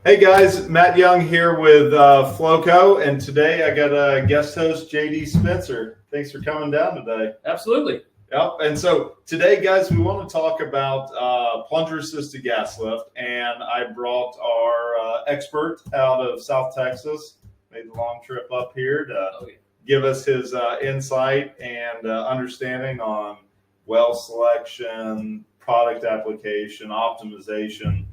Hey guys, Matt Young here with Flowco, and today I got a guest host, JD Spencer. Thanks for coming down today. Absolutely. Yep. And so today, guys, we want to talk about plunger-assisted gas lift, and I brought our expert out of South Texas. Made the long trip up here to give us his insight and understanding on well selection, product application, optimization.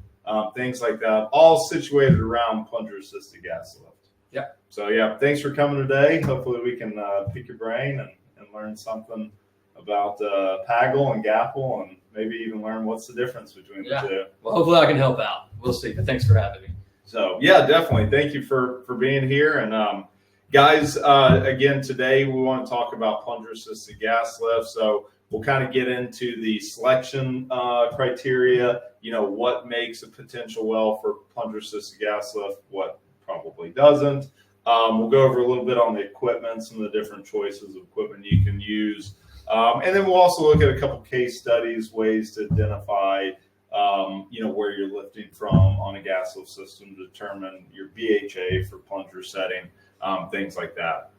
Things like that, all situated around plunger-assisted gas lift. Yeah. So yeah, thanks for coming today. Hopefully we can pick your brain and learn something about PAGLE and GAPL, and maybe even learn what's the difference between the two. Well, hopefully I can help out. We'll see. But thanks for having me. So yeah, definitely. Thank you for being here. And guys, again, today we want to talk about plunger-assisted gas lift. So we'll kind of get into the selection criteria, what makes a potential well for plunger-assisted gas lift, what probably doesn't. We'll go over a little bit on the equipment, some of the different choices of equipment you can use. And then we'll also look at a couple case studies, ways to identify, where you're lifting from on a gas lift system to determine your BHA for plunger setting, things like that.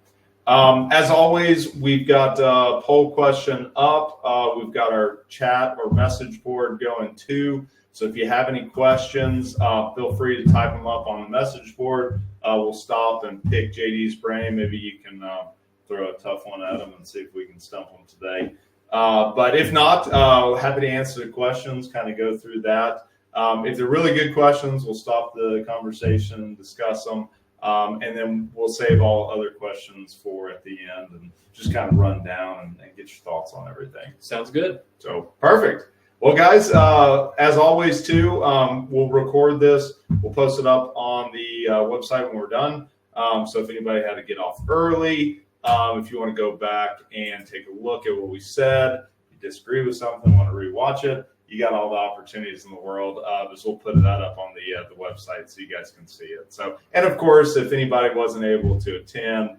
As always, we've got a poll question up. We've got our chat or message board going too. So if you have any questions, feel free to type them up on the message board. We'll stop and pick JD's brain. Maybe you can throw a tough one at him and see if we can stump him today. But if not, happy to answer the questions, kind of go through that. If they're really good questions, we'll stop the conversation and discuss them. And then we'll save all other questions for at the end and just kind of run down and get your thoughts on everything. Sounds good. So perfect. Well, guys, as always, too, we'll record this. We'll post it up on the website when we're done. So if anybody had to get off early, if you want to go back and take a look at what we said, you disagree with something, want to rewatch it, you got all the opportunities in the world. Just we'll put that up on the website so you guys can see it. So, and of course, if anybody wasn't able to attend,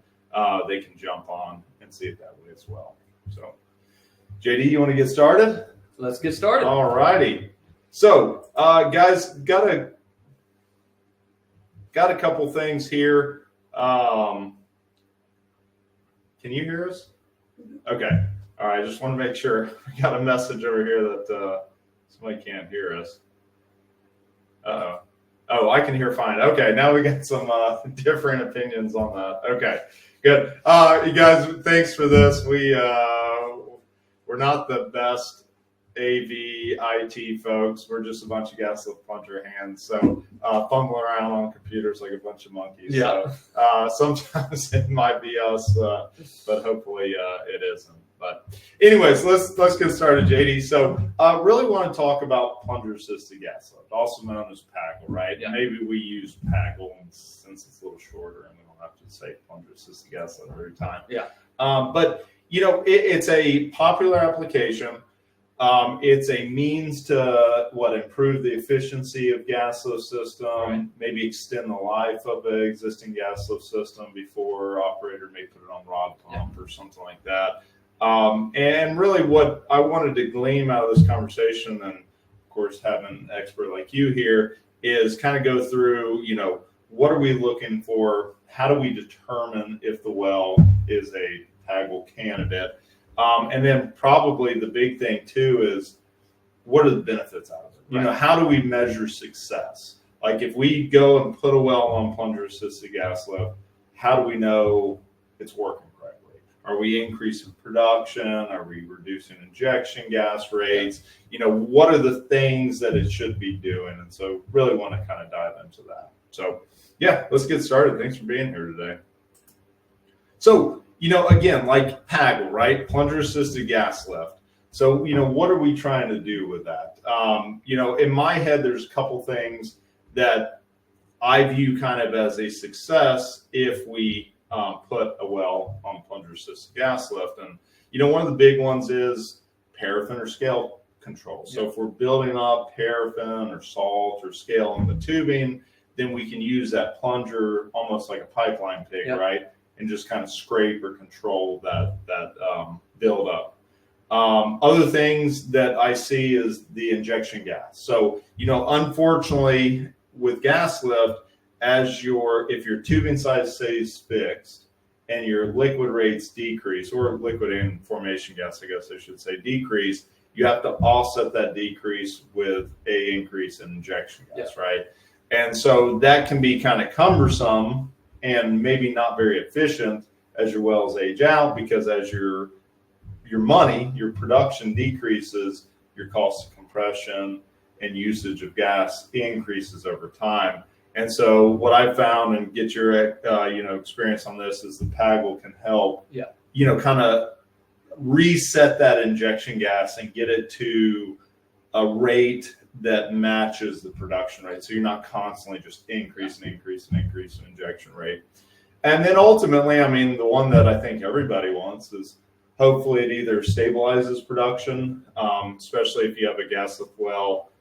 they can jump on and see it that way as well. So, JD, you want to get started? Let's get started. All righty. So, guys, got a couple things here. Can you hear us? Okay. All right. I just want to make sure. We got a message over here that somebody can't hear us. Uh-oh. Oh, I can hear fine. Okay. Now we got some different opinions on that. Okay. Good. You guys, thanks for this. We're not the best AV IT folks. We're just a bunch of gas lift plunger hands. So fumbling around on computers like a bunch of monkeys. Yeah. So sometimes it might be us, but hopefully it isn't. But anyways, let's get started, JD. So really want to talk about plunger-assisted gas lift, also known as PAGLE, right? Yeah. Maybe we use PAGLE since it's a little shorter and we don't have to say plunger-assisted gas lift every time. Yeah. But it's a popular application. It's a means to improve the efficiency of gas lift system, right. Maybe extend the life of an existing gas lift system before operator may put it on rod pump or something like that. And really what I wanted to glean out of this conversation, and of course having an expert like you here, is kind of go through, what are we looking for? How do we determine if the well is a PAGLE candidate? And then probably the big thing too is, what are the benefits out of it? Right. How do we measure success? Like if we go and put a well on plunger-assisted gas lift, how do we know it's working correctly? Are we increasing production? Are we reducing injection gas rates? What are the things that it should be doing? And so really want to kind of dive into that. So yeah, let's get started. Thanks for being here today. So, again, like PAGLE, right? Plunger-assisted gas lift. So, what are we trying to do with that? In my head, there's a couple things that I view kind of as a success if we put a well on plunger-assisted gas lift. And, one of the big ones is paraffin or scale control. So if we're building up paraffin or salt or scale in the tubing, then we can use that plunger almost like a pipeline pig, right? And just kind of scrape or control that buildup. Other things that I see is the injection gas. So, unfortunately, with gas lift, if your tubing size stays fixed and your liquid rates decrease, or liquid and formation gas, I guess I should say, decrease, you have to offset that decrease with a increase in injection gas, right? And so that can be kind of cumbersome and maybe not very efficient as your wells age out, because as your production decreases, your cost of compression and usage of gas increases over time. And so what I've found, and get your experience on this, is the PAGLE can help, kind of reset that injection gas and get it to a rate that matches the production rate. So you're not constantly just increasing injection rate. And then ultimately, I mean, the one that I think everybody wants is hopefully it either stabilizes production, especially if you have a gas lift well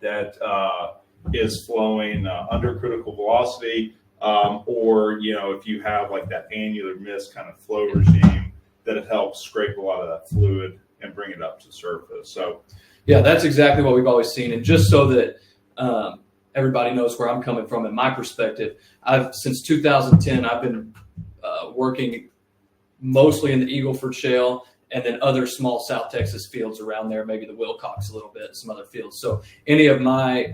that is flowing under critical velocity, or if you have like that annular mist kind of flow regime, that it helps scrape a lot of that fluid and bring it up to surface. So yeah, that's exactly what we've always seen. And just so that everybody knows where I'm coming from in my perspective, since 2010 I've been working mostly in the Eagle Ford Shale, and then other small South Texas fields around there, maybe the Wilcox a little bit, some other fields. So any of my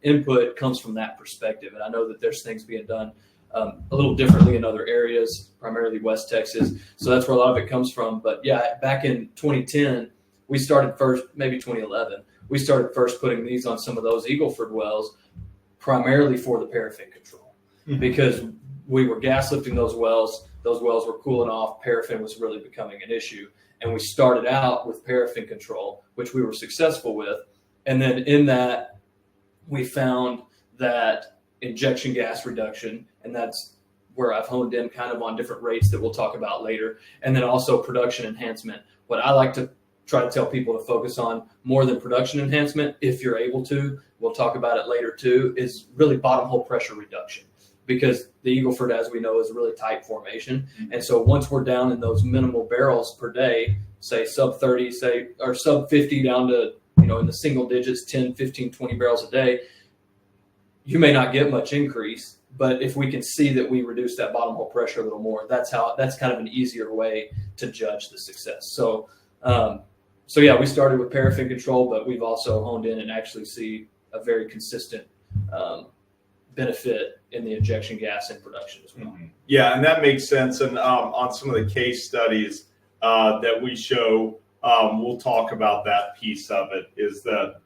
input comes from that perspective. And I know that there's things being done a little differently in other areas, primarily West Texas. So that's where a lot of it comes from. But yeah, back in 2010, we started first, maybe 2011, we started first putting these on some of those Eagle Ford wells, primarily for the paraffin control, because we were gas lifting those wells. Those wells were cooling off. Paraffin was really becoming an issue. And we started out with paraffin control, which we were successful with. And then in that, we found that injection gas reduction, and that's where I've honed in kind of on different rates that we'll talk about later. And then also production enhancement. What I like to try to tell people to focus on more than production enhancement, if you're able to, we'll talk about it later too, is really bottom hole pressure reduction. Because the Eagle Ford, as we know, is a really tight formation. And so once we're down in those minimal barrels per day, say sub 30, or sub 50 down to, in the single digits, 10, 15, 20 barrels a day, you may not get much increase. But if we can see that we reduce that bottom hole pressure a little more, that's kind of an easier way to judge the success. So yeah, we started with paraffin control, but we've also honed in and actually see a very consistent benefit in the injection gas and production as well. Yeah, and that makes sense. And on some of the case studies that we show, we'll talk about that piece of it, is that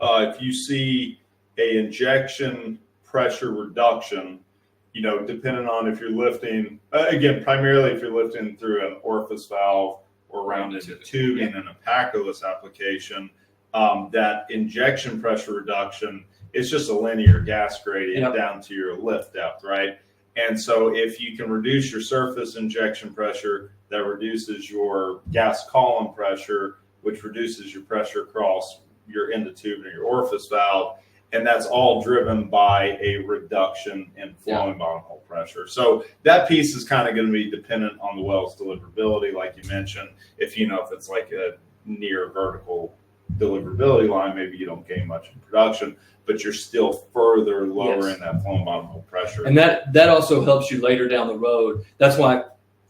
if you see a injection pressure reduction, depending on if you're lifting, again, primarily if you're lifting through an orifice valve or around into tubing in a PAGLE application, that injection pressure reduction, it's just a linear gas gradient down to your lift depth, right? And so if you can reduce your surface injection pressure, that reduces your gas column pressure, which reduces your pressure across your end of tube and your orifice valve. And that's all driven by a reduction in flowing bottom hole pressure. So that piece is kind of going to be dependent on the well's deliverability, like you mentioned. If it's like a near vertical deliverability line, maybe you don't gain much in production, but you're still further lowering that flowing bottom hole pressure. And that also helps you later down the road. That's why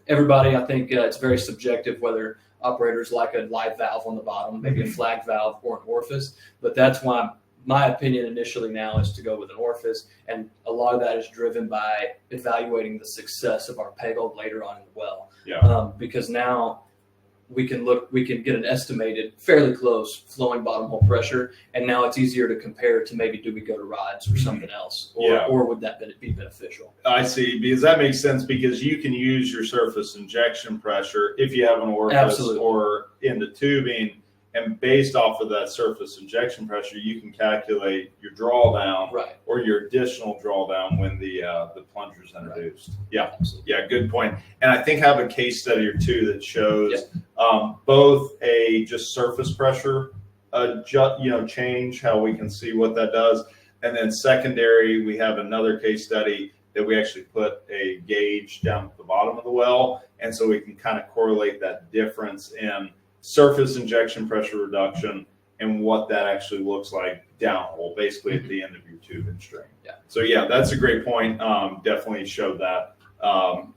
everybody, I think it's very subjective whether operators like a live valve on the bottom, maybe a flag valve or an orifice. But that's why my opinion initially now is to go with an orifice. And a lot of that is driven by evaluating the success of our PAGLE later on in the well. Because now we can get an estimated fairly close flowing bottom hole pressure, and now it's easier to compare to maybe do we go to rods or something else, or would that be beneficial? I see, because that makes sense, because you can use your surface injection pressure if you have an orifice or in the tubing, and based off of that surface injection pressure, you can calculate your drawdown or your additional drawdown when the plunger is introduced. Yeah, good point. And I think I have a case study or two that shows both a just surface pressure change, how we can see what that does, and then secondary, we have another case study that we actually put a gauge down at the bottom of the well, and so we can kind of correlate that difference in surface injection pressure reduction and what that actually looks like downhole, basically at the end of your tubing string. Yeah. So yeah, that's a great point. Definitely show that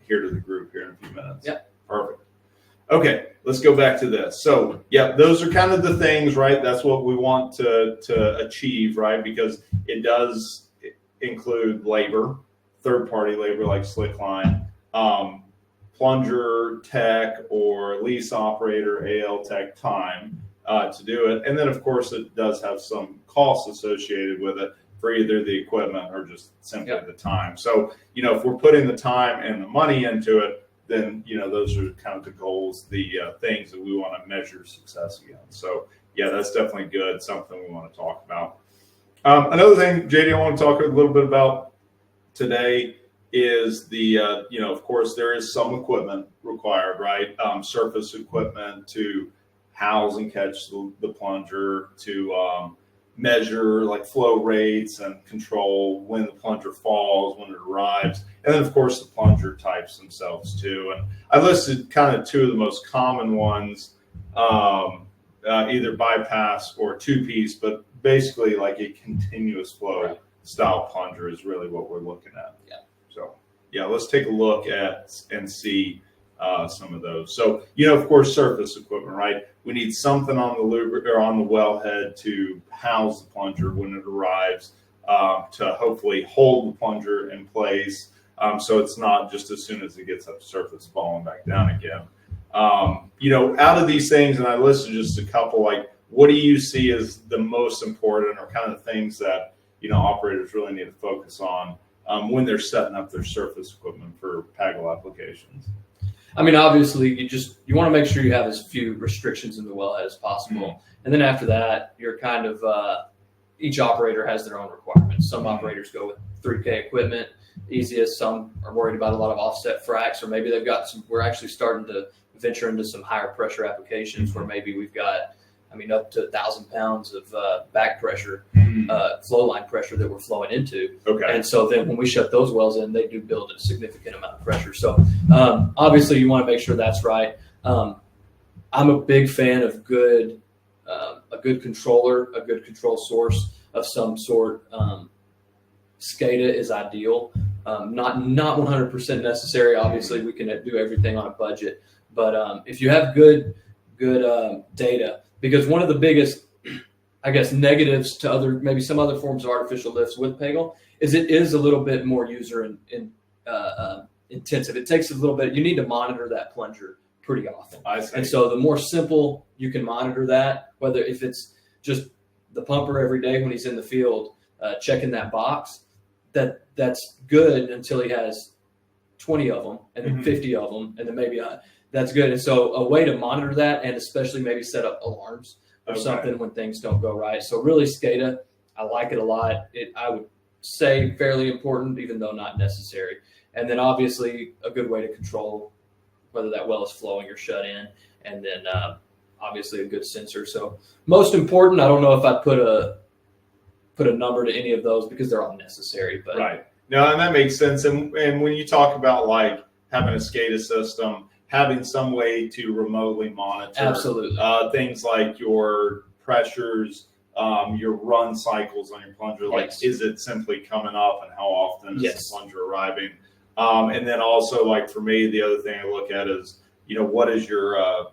here to the group here in a few minutes. Yeah. Perfect. Okay, let's go back to this. So yeah, those are kind of the things, right? That's what we want to achieve, right? Because it does include labor, third-party labor like Slickline, plunger tech or lease operator, AL tech time to do it. And then of course it does have some costs associated with it for either the equipment or just simply the time. So, if we're putting the time and the money into it, then, those are kind of the goals, the things that we want to measure success against. So yeah, that's definitely good. Something we want to talk about. Another thing, JD, I want to talk a little bit about today is the, of course, there is some equipment required, right? Surface equipment to house and catch the plunger, to measure like flow rates and control when the plunger falls, when it arrives. And then, of course, the plunger types themselves, too. And I listed kind of two of the most common ones, either bypass or two-piece, but basically like a continuous flow style plunger is really what we're looking at. Yeah. So yeah, let's take a look at and see some of those. So, of course, surface equipment, right? We need something on the or on the wellhead to house the plunger when it arrives, to hopefully hold the plunger in place. So it's not just as soon as it gets up to surface falling back down again. Out of these things, and I listed just a couple, like what do you see as the most important or kind of things that, operators really need to focus on when they're setting up their surface equipment for PAGLE applications? I mean, obviously, you want to make sure you have as few restrictions in the wellhead as possible. Mm-hmm. And then after that, you're kind of, each operator has their own requirements. Some operators go with 3K equipment, easiest. Some are worried about a lot of offset fracks, or maybe they've got we're actually starting to venture into some higher pressure applications where maybe we've got, up to 1,000 pounds of back pressure, flow line pressure that we're flowing into. Okay. And so then when we shut those wells in, they do build a significant amount of pressure. So obviously you want to make sure that's right. I'm a big fan of a good controller, a good control source of some sort. SCADA is ideal. Not 100% necessary. Obviously we can do everything on a budget, but if you have good data, because one of the biggest, negatives to maybe some other forms of artificial lifts with PAGLE is it is a little bit more user intensive. It takes a little bit. You need to monitor that plunger pretty often. And so the more simple you can monitor that, whether if it's just the pumper every day when he's in the field, checking that box, that's good until he has 20 of them and then 50 of them, and then maybe that's good. And so a way to monitor that, and especially maybe set up alarms or something when things don't go right. So really SCADA, I like it a lot. I would say fairly important, even though not necessary. And then obviously a good way to control whether that well is flowing or shut in. And then obviously a good sensor. So most important, I don't know if I'd put a number to any of those because they're all necessary. But right. No, and that makes sense. And when you talk about like having a SCADA system, having some way to remotely monitor absolutely things like your pressures, your run cycles on your plunger, like is it simply coming up and how often is the plunger arriving? And then also, like for me, the other thing I look at is, what is your,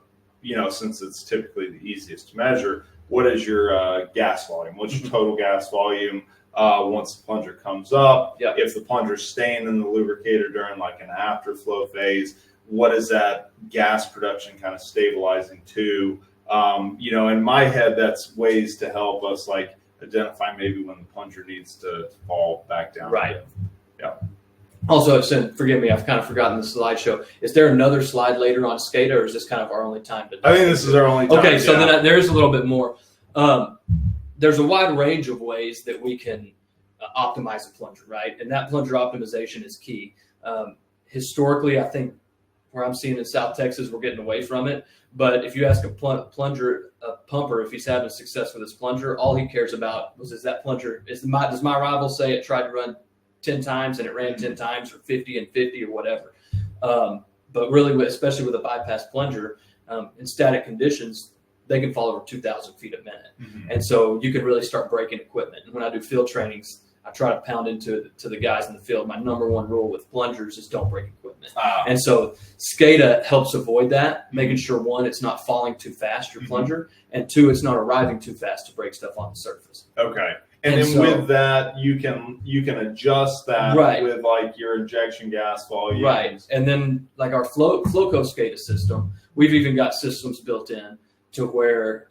since it's typically the easiest to measure, what is your gas volume? What's your total gas volume once the plunger comes up? If the plunger's staying in the lubricator during like an afterflow phase, what is that gas production kind of stabilizing to? In my head, that's ways to help us like identify maybe when the plunger needs to fall back down. Right. Again. Yeah. Also, forgive me, I've kind of forgotten the slideshow. Is there another slide later on SCADA, or is this kind of our only time to do? I think this is our only time. Okay, so then there's a little bit more. There's a wide range of ways that we can optimize a plunger, right? And that plunger optimization is key. Historically, I think where I'm seeing in South Texas, we're getting away from it. But if you ask a pumper, if he's having success with his plunger, all he cares about is that plunger. Does my rival say it tried to run 10 times and it ran 10 times, or 50 and 50 or whatever? But really, especially with a bypass plunger, in static conditions, they can fall over 2,000 feet a minute. Mhm. And so you can really start breaking equipment. And when I do field trainings, I try to pound into to the guys in the field. My number one rule with plungers is don't break equipment. And so SCADA helps avoid that, making sure, one, it's not falling too fast, your plunger, and two, it's not arriving too fast to break stuff on the surface. Okay. And then so, with that, you can adjust that right. with like your injection gas volume. Right. And then like our Flowco SCADA system, we've even got systems built in to where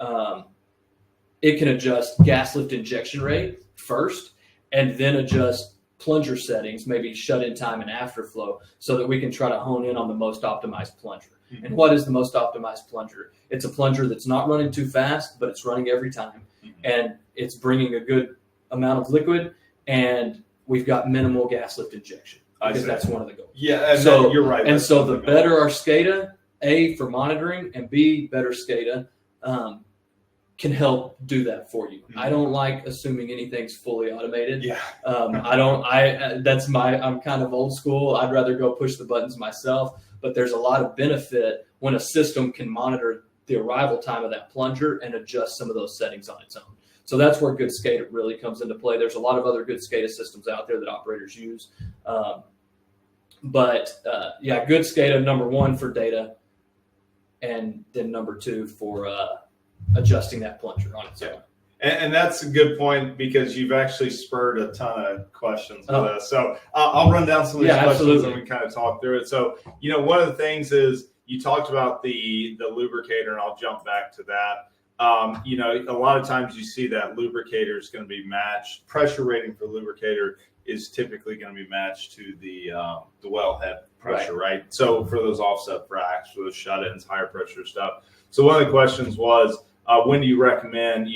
it can adjust gas lift injection rate first and then adjust plunger settings, maybe shut-in time and afterflow, so that we can try to hone in on the most optimized plunger. Mm-hmm. And what is the most optimized plunger? It's a plunger that's not running too fast, but it's running every time. Mm-hmm. And it's bringing a good amount of liquid, and we've got minimal gas lift injection, because that's one of the goals. Yeah, and so you're right. And so the better our SCADA, A, for monitoring, and B, better SCADA, can help do that for you. Mm-hmm. I don't like assuming anything's fully automated. Yeah. I'm kind of old school. I'd rather go push the buttons myself, but there's a lot of benefit when a system can monitor the arrival time of that plunger and adjust some of those settings on its own. So that's where good SCADA really comes into play. There's a lot of other good SCADA systems out there that operators use. Good SCADA, number one for data, and then number two for adjusting that plunger on its own. And that's a good point, because you've actually spurred a ton of questions with us. So I'll run down some of these questions and we kind of talk through it. So, one of the things is you talked about the lubricator, and I'll jump back to that. A lot of times you see that lubricator is going to be matched. Pressure rating for lubricator is typically going to be matched to the wellhead pressure, right? So for those offset fracs, for those shut-ins, higher pressure stuff. So one of the questions was, when do you recommend,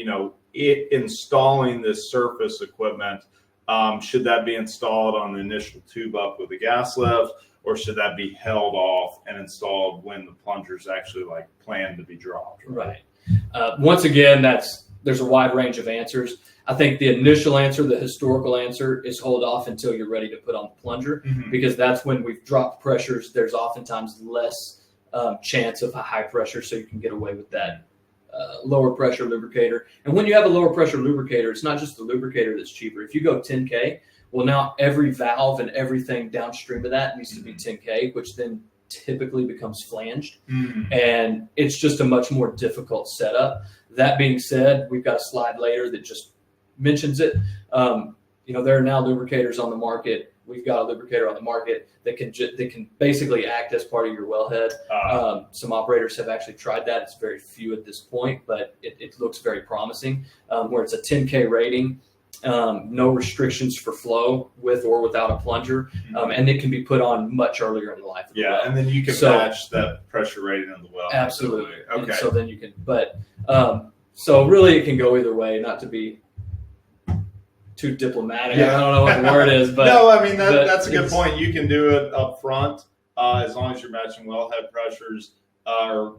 installing this surface equipment? Should that be installed on the initial tube up with the gas lift, or should that be held off and installed when the plunger's actually planned to be dropped? Right. Once again, there's a wide range of answers. I think the initial answer, the historical answer, is hold off until you're ready to put on the plunger, because that's when we've dropped pressures. There's oftentimes less chance of a high pressure, so you can get away with that lower pressure lubricator. And when you have a lower pressure lubricator, it's not just the lubricator that's cheaper. If you go 10K, well, now every valve and everything downstream of that needs to be 10K, which then typically becomes flanged. And it's just a much more difficult setup. That being said, we've got a slide later that just mentions it. There are now lubricators on the market. We've got a lubricator on the market that can basically act as part of your wellhead. Some operators have actually tried that. It's very few at this point, but it looks very promising, where it's a 10K rating, no restrictions for flow with or without a plunger, and it can be put on much earlier in the life of the well. And then you can match that pressure rating of the well. Absolutely. Okay. And so then you can, so really it can go either way, not to be too diplomatic. I don't know what the word is, but no, I mean that's a good point. You can do it up front as long as you're matching wellhead pressures, or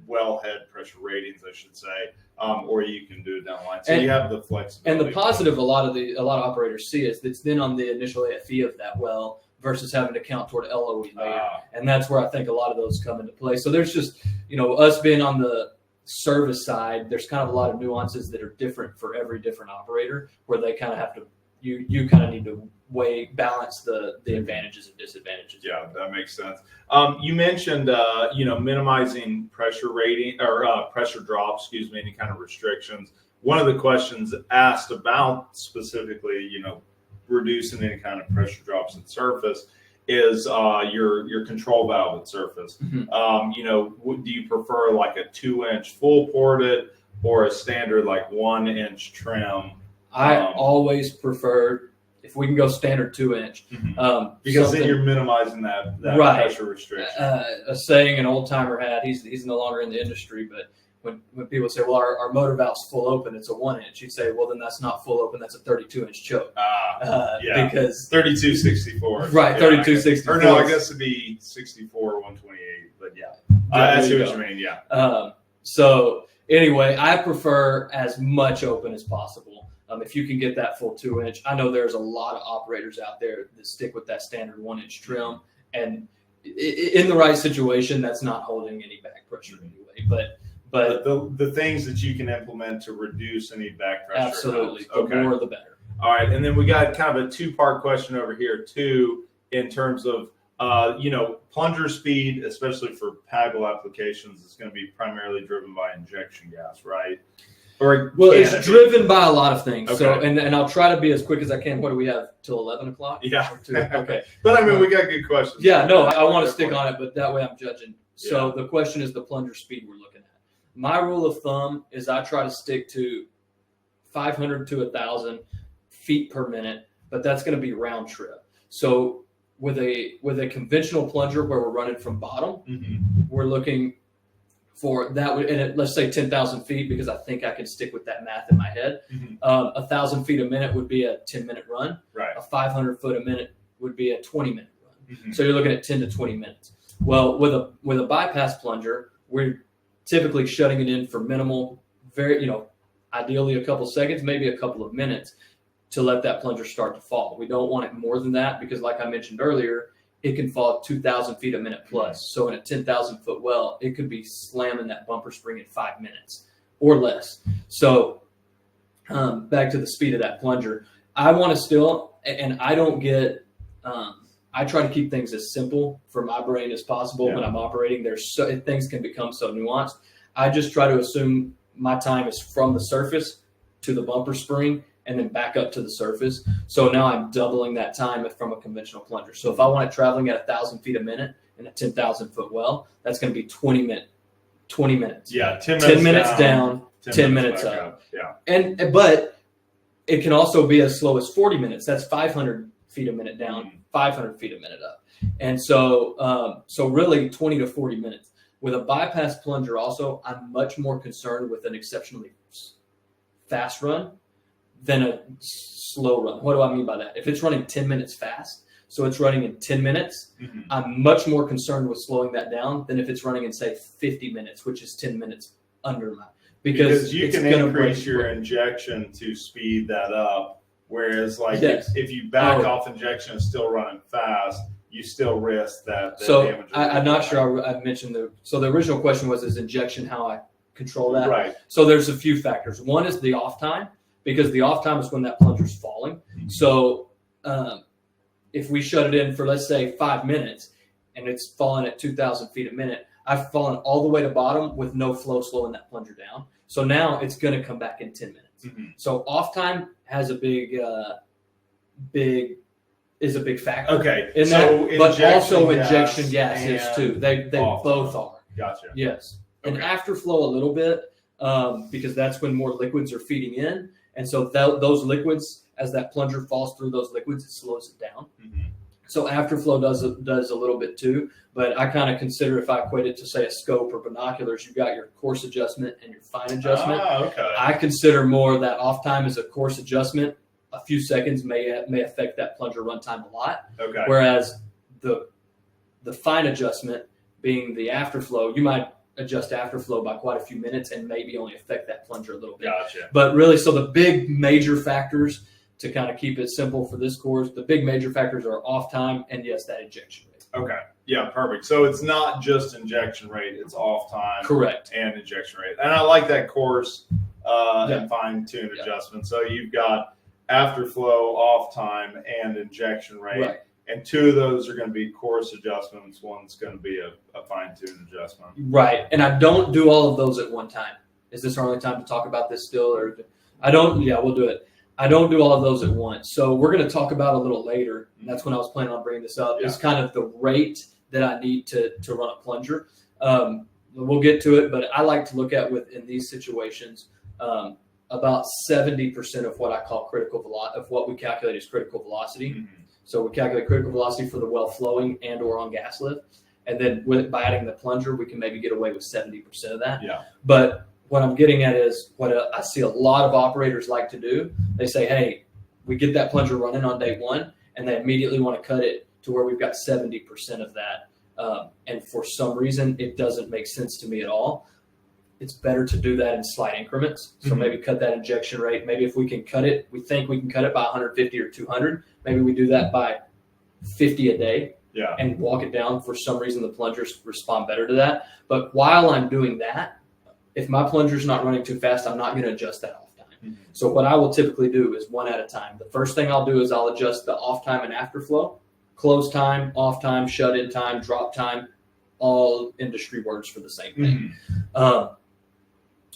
wellhead pressure ratings, I should say, or you can do it down the line. So you have the flexibility. And the positive a lot of operators see is it's then on the initial AFE of that well versus having to count toward LOE later, and that's where I think a lot of those come into play. So there's just us being on the service side, there's kind of a lot of nuances that are different for every different operator, where they kind of have to, you kind of need to balance the advantages and disadvantages. Yeah, that makes sense. You mentioned, minimizing pressure rating or pressure drop, any kind of restrictions. One of the questions asked about specifically, reducing any kind of pressure drops at surface is your control valve at surface. Do you prefer like a 2-inch full ported or a standard 1-inch trim? I always prefer, if we can go standard 2-inch, because then you're minimizing that pressure restriction. A saying an old timer had, he's no longer in the industry, but when people say, well, our motor valve's full open, it's a 1-inch, you'd say, well, then that's not full open, that's a 32-inch choke. Because 3264. Right, 3264. Or no, I guess it'd be 64 or 128, but I see what you mean, So anyway, I prefer as much open as possible. If you can get that full 2-inch, I know there's a lot of operators out there that stick with that standard 1-inch trim, and in the right situation, that's not holding any back pressure anyway. But the things that you can implement to reduce any back pressure. absolutely, helps. the more the better. All right, and then we got kind of a two-part question over here too, in terms of plunger speed, especially for PAGLE applications, is going to be primarily driven by injection gas, right? Or well, it's driven by a lot of things. Okay. So, and I'll try to be as quick as I can. What do we have till 11 o'clock? Yeah. Okay. But I mean, we got good questions. Yeah, no, I want to stick on it, but that way I'm judging. So the question is the plunger speed we're looking at. My rule of thumb is I try to stick to 500 to 1,000 feet per minute, but that's going to be round trip. So with a conventional plunger where we're running from bottom, we're looking for that. And let's say 10,000 feet, because I think I can stick with that math in my head. 1,000 feet a minute would be a 10-minute run. Right. A 500 foot a minute would be a 20-minute run. So you're looking at 10 to 20 minutes. Well, with a bypass plunger, we're typically shutting it in for minimal, very, ideally a couple seconds, maybe a couple of minutes to let that plunger start to fall. We don't want it more than that because, like I mentioned earlier, it can fall 2,000 feet a minute plus. So in a 10,000 foot well, it could be slamming that bumper spring in 5 minutes or less. So back to the speed of that plunger, I want to still, and I don't get, I try to keep things as simple for my brain as possible when I'm operating. Things can become so nuanced. I just try to assume my time is from the surface to the bumper spring and then back up to the surface. So now I'm doubling that time from a conventional plunger. So if I want it traveling at 1,000 feet a minute in a 10,000 foot well, that's going to be 20 minutes. Yeah, 10 minutes down, 10 minutes up. Yeah. But it can also be as slow as 40 minutes. That's 500 feet a minute down, 500 feet a minute up. And so really 20 to 40 minutes. With a bypass plunger also, I'm much more concerned with an exceptionally fast run than a slow run. What do I mean by that? If it's running 10 minutes fast, so it's running in 10 minutes, I'm much more concerned with slowing that down than if it's running in, say, 50 minutes, which is 10 minutes under my. Because you can increase your injection to speed that up, whereas if you back off injection and still running fast, you still risk that damage. I'm not sure I mentioned the original question was, is injection how I control that? Right. So there's a few factors. One is the off time, because the off time is when that plunger's falling. So if we shut it in for, let's say, 5 minutes and it's falling at 2,000 feet a minute, I've fallen all the way to bottom with no flow slowing that plunger down. So now it's going to come back in 10 minutes. So off time has a big factor. Okay. But also injection gas is too. They both are. Gotcha. Yes. And afterflow a little bit, because that's when more liquids are feeding in. And so those liquids, as that plunger falls through those liquids, it slows it down. So afterflow does a little bit too. But I kind of consider, if I equate it to, say, a scope or binoculars, you've got your coarse adjustment and your fine adjustment. Okay. I consider more that off time as a coarse adjustment. A few seconds may affect that plunger runtime a lot. Okay. Whereas the fine adjustment being the afterflow, you might adjust afterflow by quite a few minutes and maybe only affect that plunger a little bit. Gotcha. But really, so the big major factors, to kind of keep it simple for this course, the big major factors are off time and, yes, that injection rate. Okay. Yeah, perfect. So it's not just injection rate, it's off time. Correct. And injection rate. And I like that coarse and fine-tuned adjustment. So you've got afterflow, off time, and injection rate. Right. And two of those are going to be coarse adjustments. One's going to be a fine-tuned adjustment. Right. And I don't do all of those at one time. Is this our only time to talk about this still? Or I don't. Yeah, we'll do it. I don't do all of those at once. So we're going to talk about a little later. And that's when I was planning on bringing this up. It's kind of the rate that I need to run a plunger. We'll get to it, but I like to look at in these situations, about 70% of what I call critical velocity, of what we calculate as critical velocity. So we calculate critical velocity for the well flowing and or on gas lift. And then by adding the plunger, we can maybe get away with 70% of that. Yeah. But what I'm getting at is what I see a lot of operators like to do. They say, hey, we get that plunger running on day one, and they immediately want to cut it to where we've got 70% of that. And for some reason, it doesn't make sense to me at all. It's better to do that in slight increments. So maybe cut that injection rate. Maybe if we can cut it, we think we can cut it by 150 or 200. Maybe we do that by 50 a day and walk it down. For some reason, the plungers respond better to that. But while I'm doing that, if my plunger's not running too fast, I'm not going to adjust that off time. Mhm. So what I will typically do is one at a time. The first thing I'll do is I'll adjust the off time and after flow, close time, off time, shut in time, drop time, all industry words for the same thing.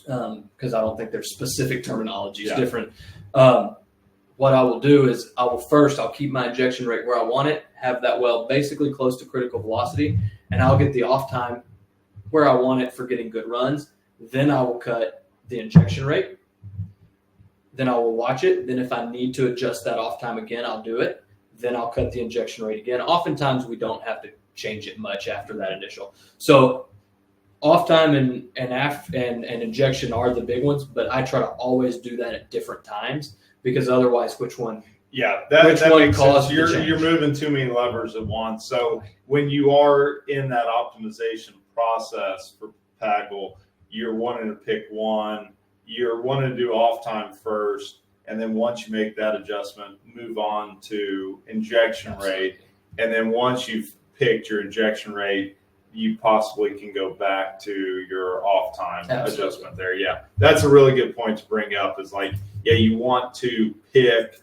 Because I don't think there's specific terminologies different. What I will do is I'll keep my injection rate where I want it, have that well basically close to critical velocity, and I'll get the off time where I want it for getting good runs. Then I will cut the injection rate. Then I will watch it. Then if I need to adjust that off time again, I'll do it. Then I'll cut the injection rate again. Oftentimes we don't have to change it much after that initial. So off time and injection are the big ones, but I try to always do that at different times because otherwise, which one? Yeah, that makes sense. You're moving too many levers at once. So when you are in that optimization process for PAGLE, you're wanting to pick one. You're wanting to do off time first, and then once you make that adjustment, move on to injection rate. And then once you've picked your injection rate, you possibly can go back to your off time adjustment there. Yeah, that's a really good point to bring up is like, yeah, you want to pick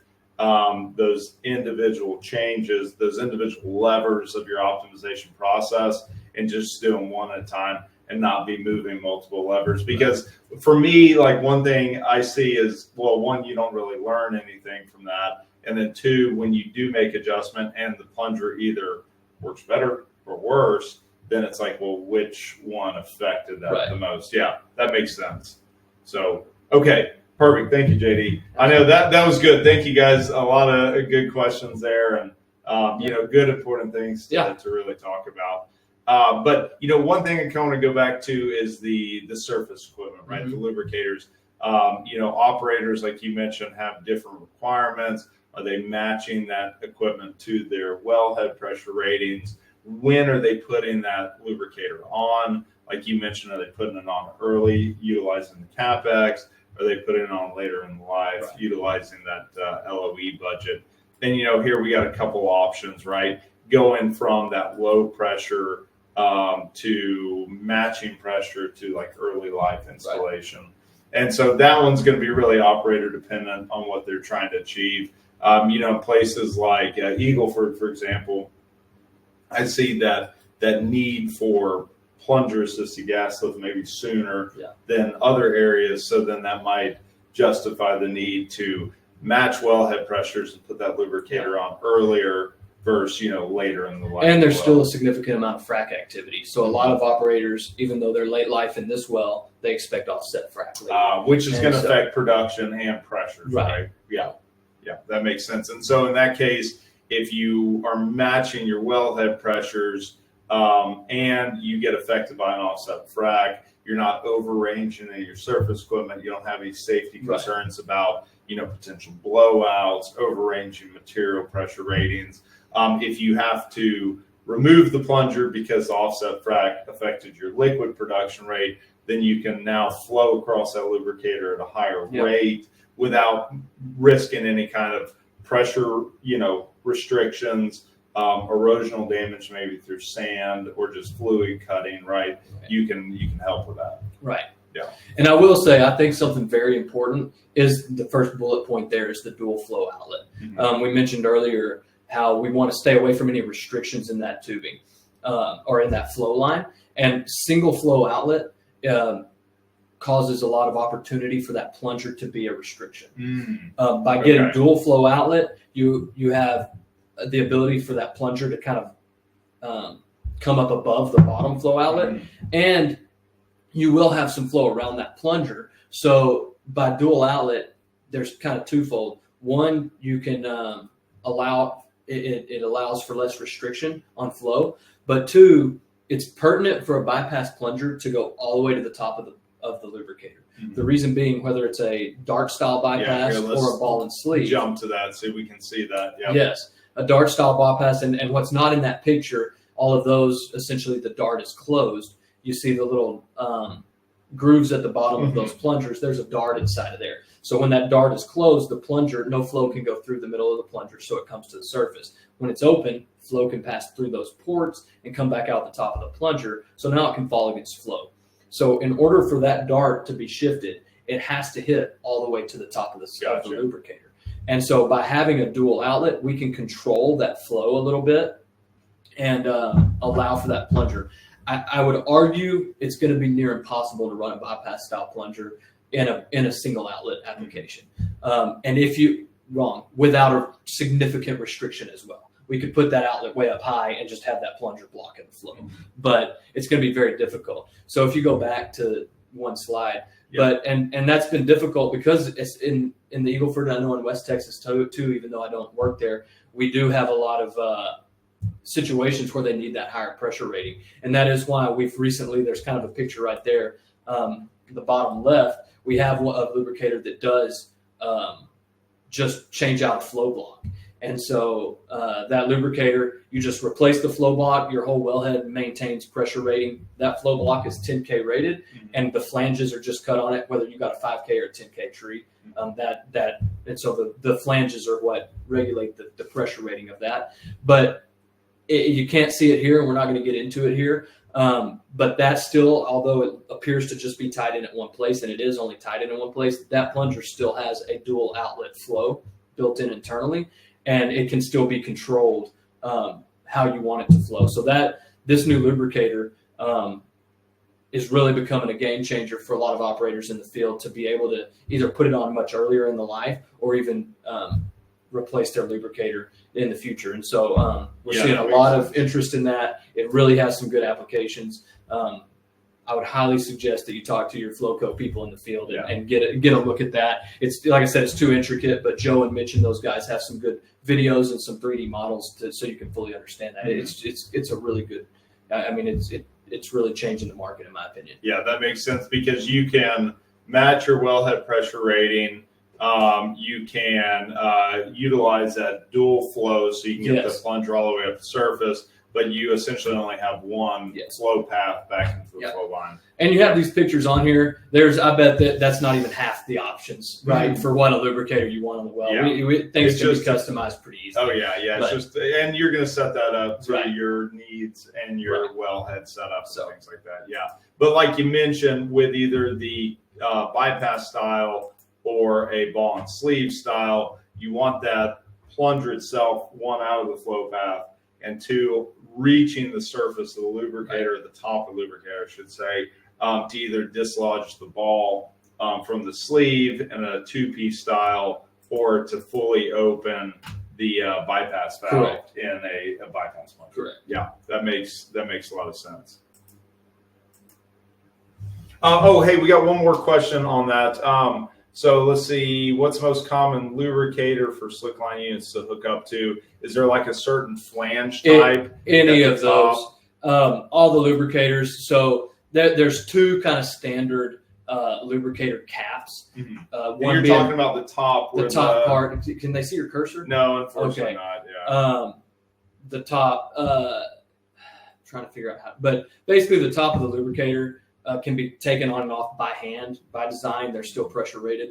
those individual changes, those individual levers of your optimization process and just do them one at a time and not be moving multiple levers. Because for me, like one thing I see is, well, one, you don't really learn anything from that. And then two, when you do make adjustment and the plunger either works better or worse, then it's like, well, which one affected that the most? Yeah, that makes sense. So, okay, perfect. Thank you, JD. I know that was good. Thank you guys. A lot of good questions there and, good important things to really talk about. But, one thing I kind of want to go back to is the surface equipment, right? Mm-hmm. The lubricators. Operators, like you mentioned, have different requirements. Are they matching that equipment to their wellhead pressure ratings? When are they putting that lubricator on? Like you mentioned, are they putting it on early, utilizing the CapEx? Are they putting it on later in life, utilizing that LOE budget? And, here we got a couple options, right? Going from that low pressure to matching pressure to like early life installation. Right. And so that one's going to be really operator dependent on what they're trying to achieve. Places like Eagleford, for example, I see that need for plunger assisted gas lift maybe sooner than other areas. So then that might justify the need to match wellhead pressures and put that lubricator on earlier versus, later in the life. And there's still a significant amount of frac activity. So a lot of operators, even though they're late life in this well, they expect offset frac later. Which is going to affect production and pressures, right? Yeah, that makes sense. And so in that case, if you are matching your wellhead pressures and you get affected by an offset frac, you're not overranging in your surface equipment. You don't have any safety concerns about, potential blowouts, overranging material pressure ratings. If you have to remove the plunger because the offset frac affected your liquid production rate, then you can now flow across that lubricator at a higher rate without risking any kind of pressure, restrictions, erosional damage maybe through sand or just fluid cutting, right? You can help with that. Right. Yeah. And I will say, I think something very important is the first bullet point there is the dual flow outlet. Mm-hmm. We mentioned earlier how we want to stay away from any restrictions in that tubing or in that flow line. And single flow outlet causes a lot of opportunity for that plunger to be a restriction. By getting dual flow outlet, you have the ability for that plunger to kind of come up above the bottom flow outlet, and you will have some flow around that plunger. So by dual outlet, there's kind of twofold. One, you can allow it allows for less restriction on flow, but two, it's pertinent for a bypass plunger to go all the way to the top of the lubricator. Mm-hmm. The reason being, whether it's a dart style bypass or a ball and sleeve. Jump to that so we can see that. Yep. Yes, a dart style bypass, and what's not in that picture, all of those, essentially the dart is closed. You see the little grooves at the bottom of those plungers. There's a dart inside of there. So when that dart is closed, the plunger, no flow can go through the middle of the plunger, so it comes to the surface. When it's open, flow can pass through those ports and come back out the top of the plunger, so now it can fall against flow. So in order for that dart to be shifted, it has to hit all the way to the top of the lubricator. And so by having a dual outlet, we can control that flow a little bit and allow for that plunger. I would argue it's going to be near impossible to run a bypass style plunger in a single outlet application. And if you without a significant restriction as well. We could put that outlet way up high and just have that plunger blocking the flow, but it's going to be very difficult. So if you go back to one slide, and that's been difficult because it's in the Eagle Ford, I know in West Texas too, even though I don't work there, we do have a lot of situations where they need that higher pressure rating. And that is why there's kind of a picture right there, the bottom left, we have a lubricator that does just change out flow block. And so that lubricator, you just replace the flow block, your whole wellhead maintains pressure rating. That flow block is 10K rated, and the flanges are just cut on it, whether you got a 5K or 10K tree. And so the flanges are what regulate the pressure rating of that. But you can't see it here, and we're not going to get into it here. But that still, although it appears to just be tied in at one place, and it is only tied in one place, that plunger still has a dual outlet flow built in internally, and it can still be controlled how you want it to flow. So that this new lubricator is really becoming a game changer for a lot of operators in the field to be able to either put it on much earlier in the life or even replace their lubricator in the future. And so we're seeing a lot of interest in that. It really has some good applications. I would highly suggest that you talk to your Flowco people in the field and get a look at that. It's like I said, it's too intricate, but Joe and Mitch and those guys have some good videos and some 3D models so you can fully understand that. It's a really good. I mean, it's really changing the market in my opinion. Yeah, that makes sense because you can match your wellhead pressure rating. You can utilize that dual flow so you can get the plunger all the way up the surface, but you essentially only have one flow path back into the flow line. And you have these pictures on here. I bet that's not even half the options, right? For what a lubricator you want on the well. Things can be customized pretty easily. Oh yeah. It's just, and you're going to set that up to your needs and your wellhead setup and things like that. Yeah. But like you mentioned, with either the bypass style or a ball and sleeve style, you want that plunger itself, one, out of the flow path, and two, reaching the surface of the lubricator, at the top of the lubricator, I should say, to either dislodge the ball from the sleeve in a two-piece style, or to fully open the bypass valve in a bypass plunger. Correct. Yeah, that makes a lot of sense. Hey, we got one more question on that. So let's see, what's the most common lubricator for slickline units to hook up to? Is there like a certain flange type? Any of those, all the lubricators. So there's two kind of standard lubricator caps. One you're talking about the top. The top part. Can they see your cursor? No, unfortunately not. Yeah. The top. Trying to figure out how, but basically the top of the lubricator can be taken on and off by hand. By design, they're still pressure rated.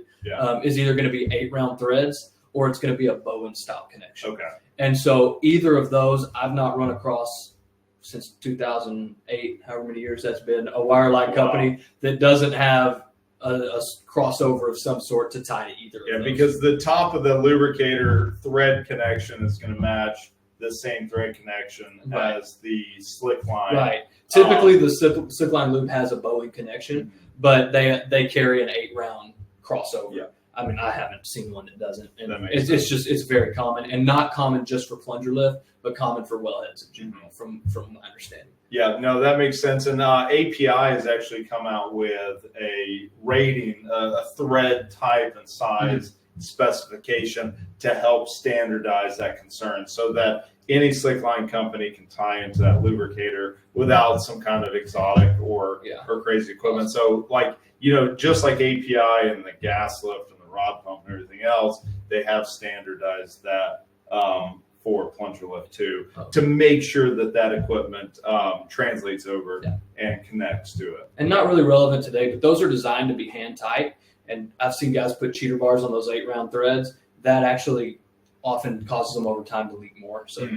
Is either going to be 8-round threads or it's going to be a Bowen style connection. Okay. And so either of those, I've not run across since 2008, however many years that's been, a wireline company that doesn't have a crossover of some sort to tie to either of those. Because the top of the lubricator thread connection is going to match the same thread connection as the slick line. Right. Typically, the slick line loop has a Bowen connection, but they carry an 8-round crossover. Yeah. I mean, I haven't seen one that doesn't. And it's very common, and not common just for plunger lift, but common for wellheads in general, from my understanding. Yeah, no, that makes sense. And API has actually come out with a rating, a thread type and size specification to help standardize that concern, so that any slick line company can tie into that lubricator without some kind of exotic or crazy equipment. So, like, just like API and the gas lift and the rod pump and everything else, they have standardized that for plunger lift too, to make sure that equipment translates over and connects to it. And not really relevant today, but those are designed to be hand tight. And I've seen guys put cheater bars on those 8-round threads. That actually often causes them over time to leak more. So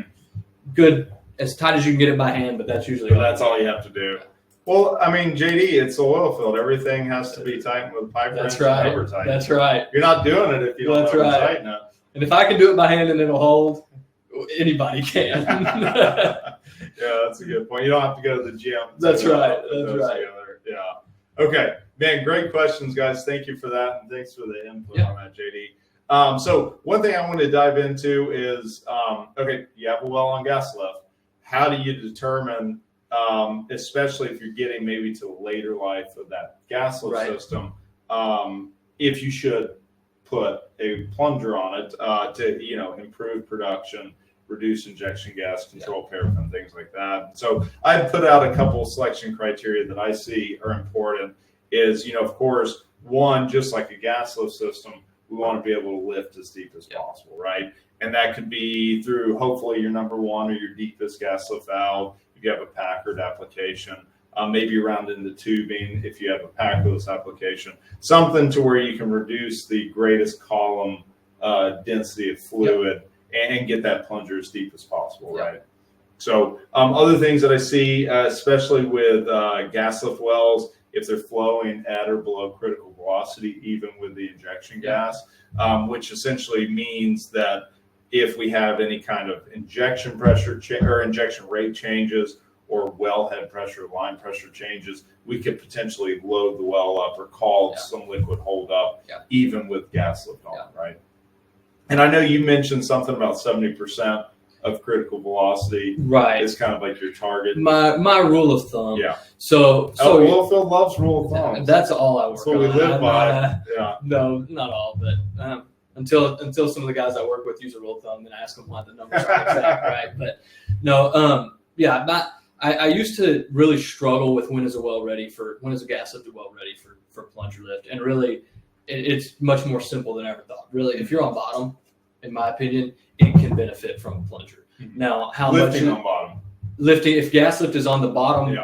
good, as tight as you can get it by hand, but that's usually that's all you have to do. Well, I mean, JD, it's a oil field. Everything has to be tightened with pipe wrench. That's right. And rubber tighten. That's right. You're not doing it if you don't That's know how to right. tighten it. And if I can do it by hand and it'll hold, anybody can. Yeah, that's a good point. You don't have to go to the gym. That's right. Put That's those right. together. Yeah. Okay, man. Great questions, guys. Thank you for that, and thanks for the input on that, JD. So one thing I want to dive into is, okay, you have a well on gas lift. How do you determine, especially if you're getting maybe to the later life of that gas lift system, if you should put a plunger on it to improve production, reduce injection gas, control paraffin, things like that. So I put out a couple of selection criteria that I see are important. Is of course, one, just like a gas lift system, we want to be able to lift as deep as possible, right? And that could be through hopefully your number one or your deepest gas lift valve. If you have a Packard application, maybe around in the tubing if you have a PAGLE application, something to where you can reduce the greatest column density of fluid and get that plunger as deep as possible, right? So other things that I see, especially with gas lift wells, if they're flowing at or below critical velocity, even with the injection gas, which essentially means that if we have any kind of injection pressure or injection rate changes or wellhead pressure, line pressure changes, we could potentially load the well up or cause some liquid hold up, even with gas lift on, right? And I know you mentioned something about 70% of critical velocity, right? Is kind of like your target. My rule of thumb. Yeah. So oil field loves rule of thumb. That's all I work That's what we live by. No, not all, but until some of the guys I work with use a rule of thumb and I ask them why the numbers are exact, right? But no, I used to really struggle with when is a gas lift well ready for plunger lift, and really it's much more simple than I ever thought. Really, if you're on bottom, in my opinion, it can benefit from a plunger. Now, how lifting much on bottom? Lifting, if gas lift is on the bottom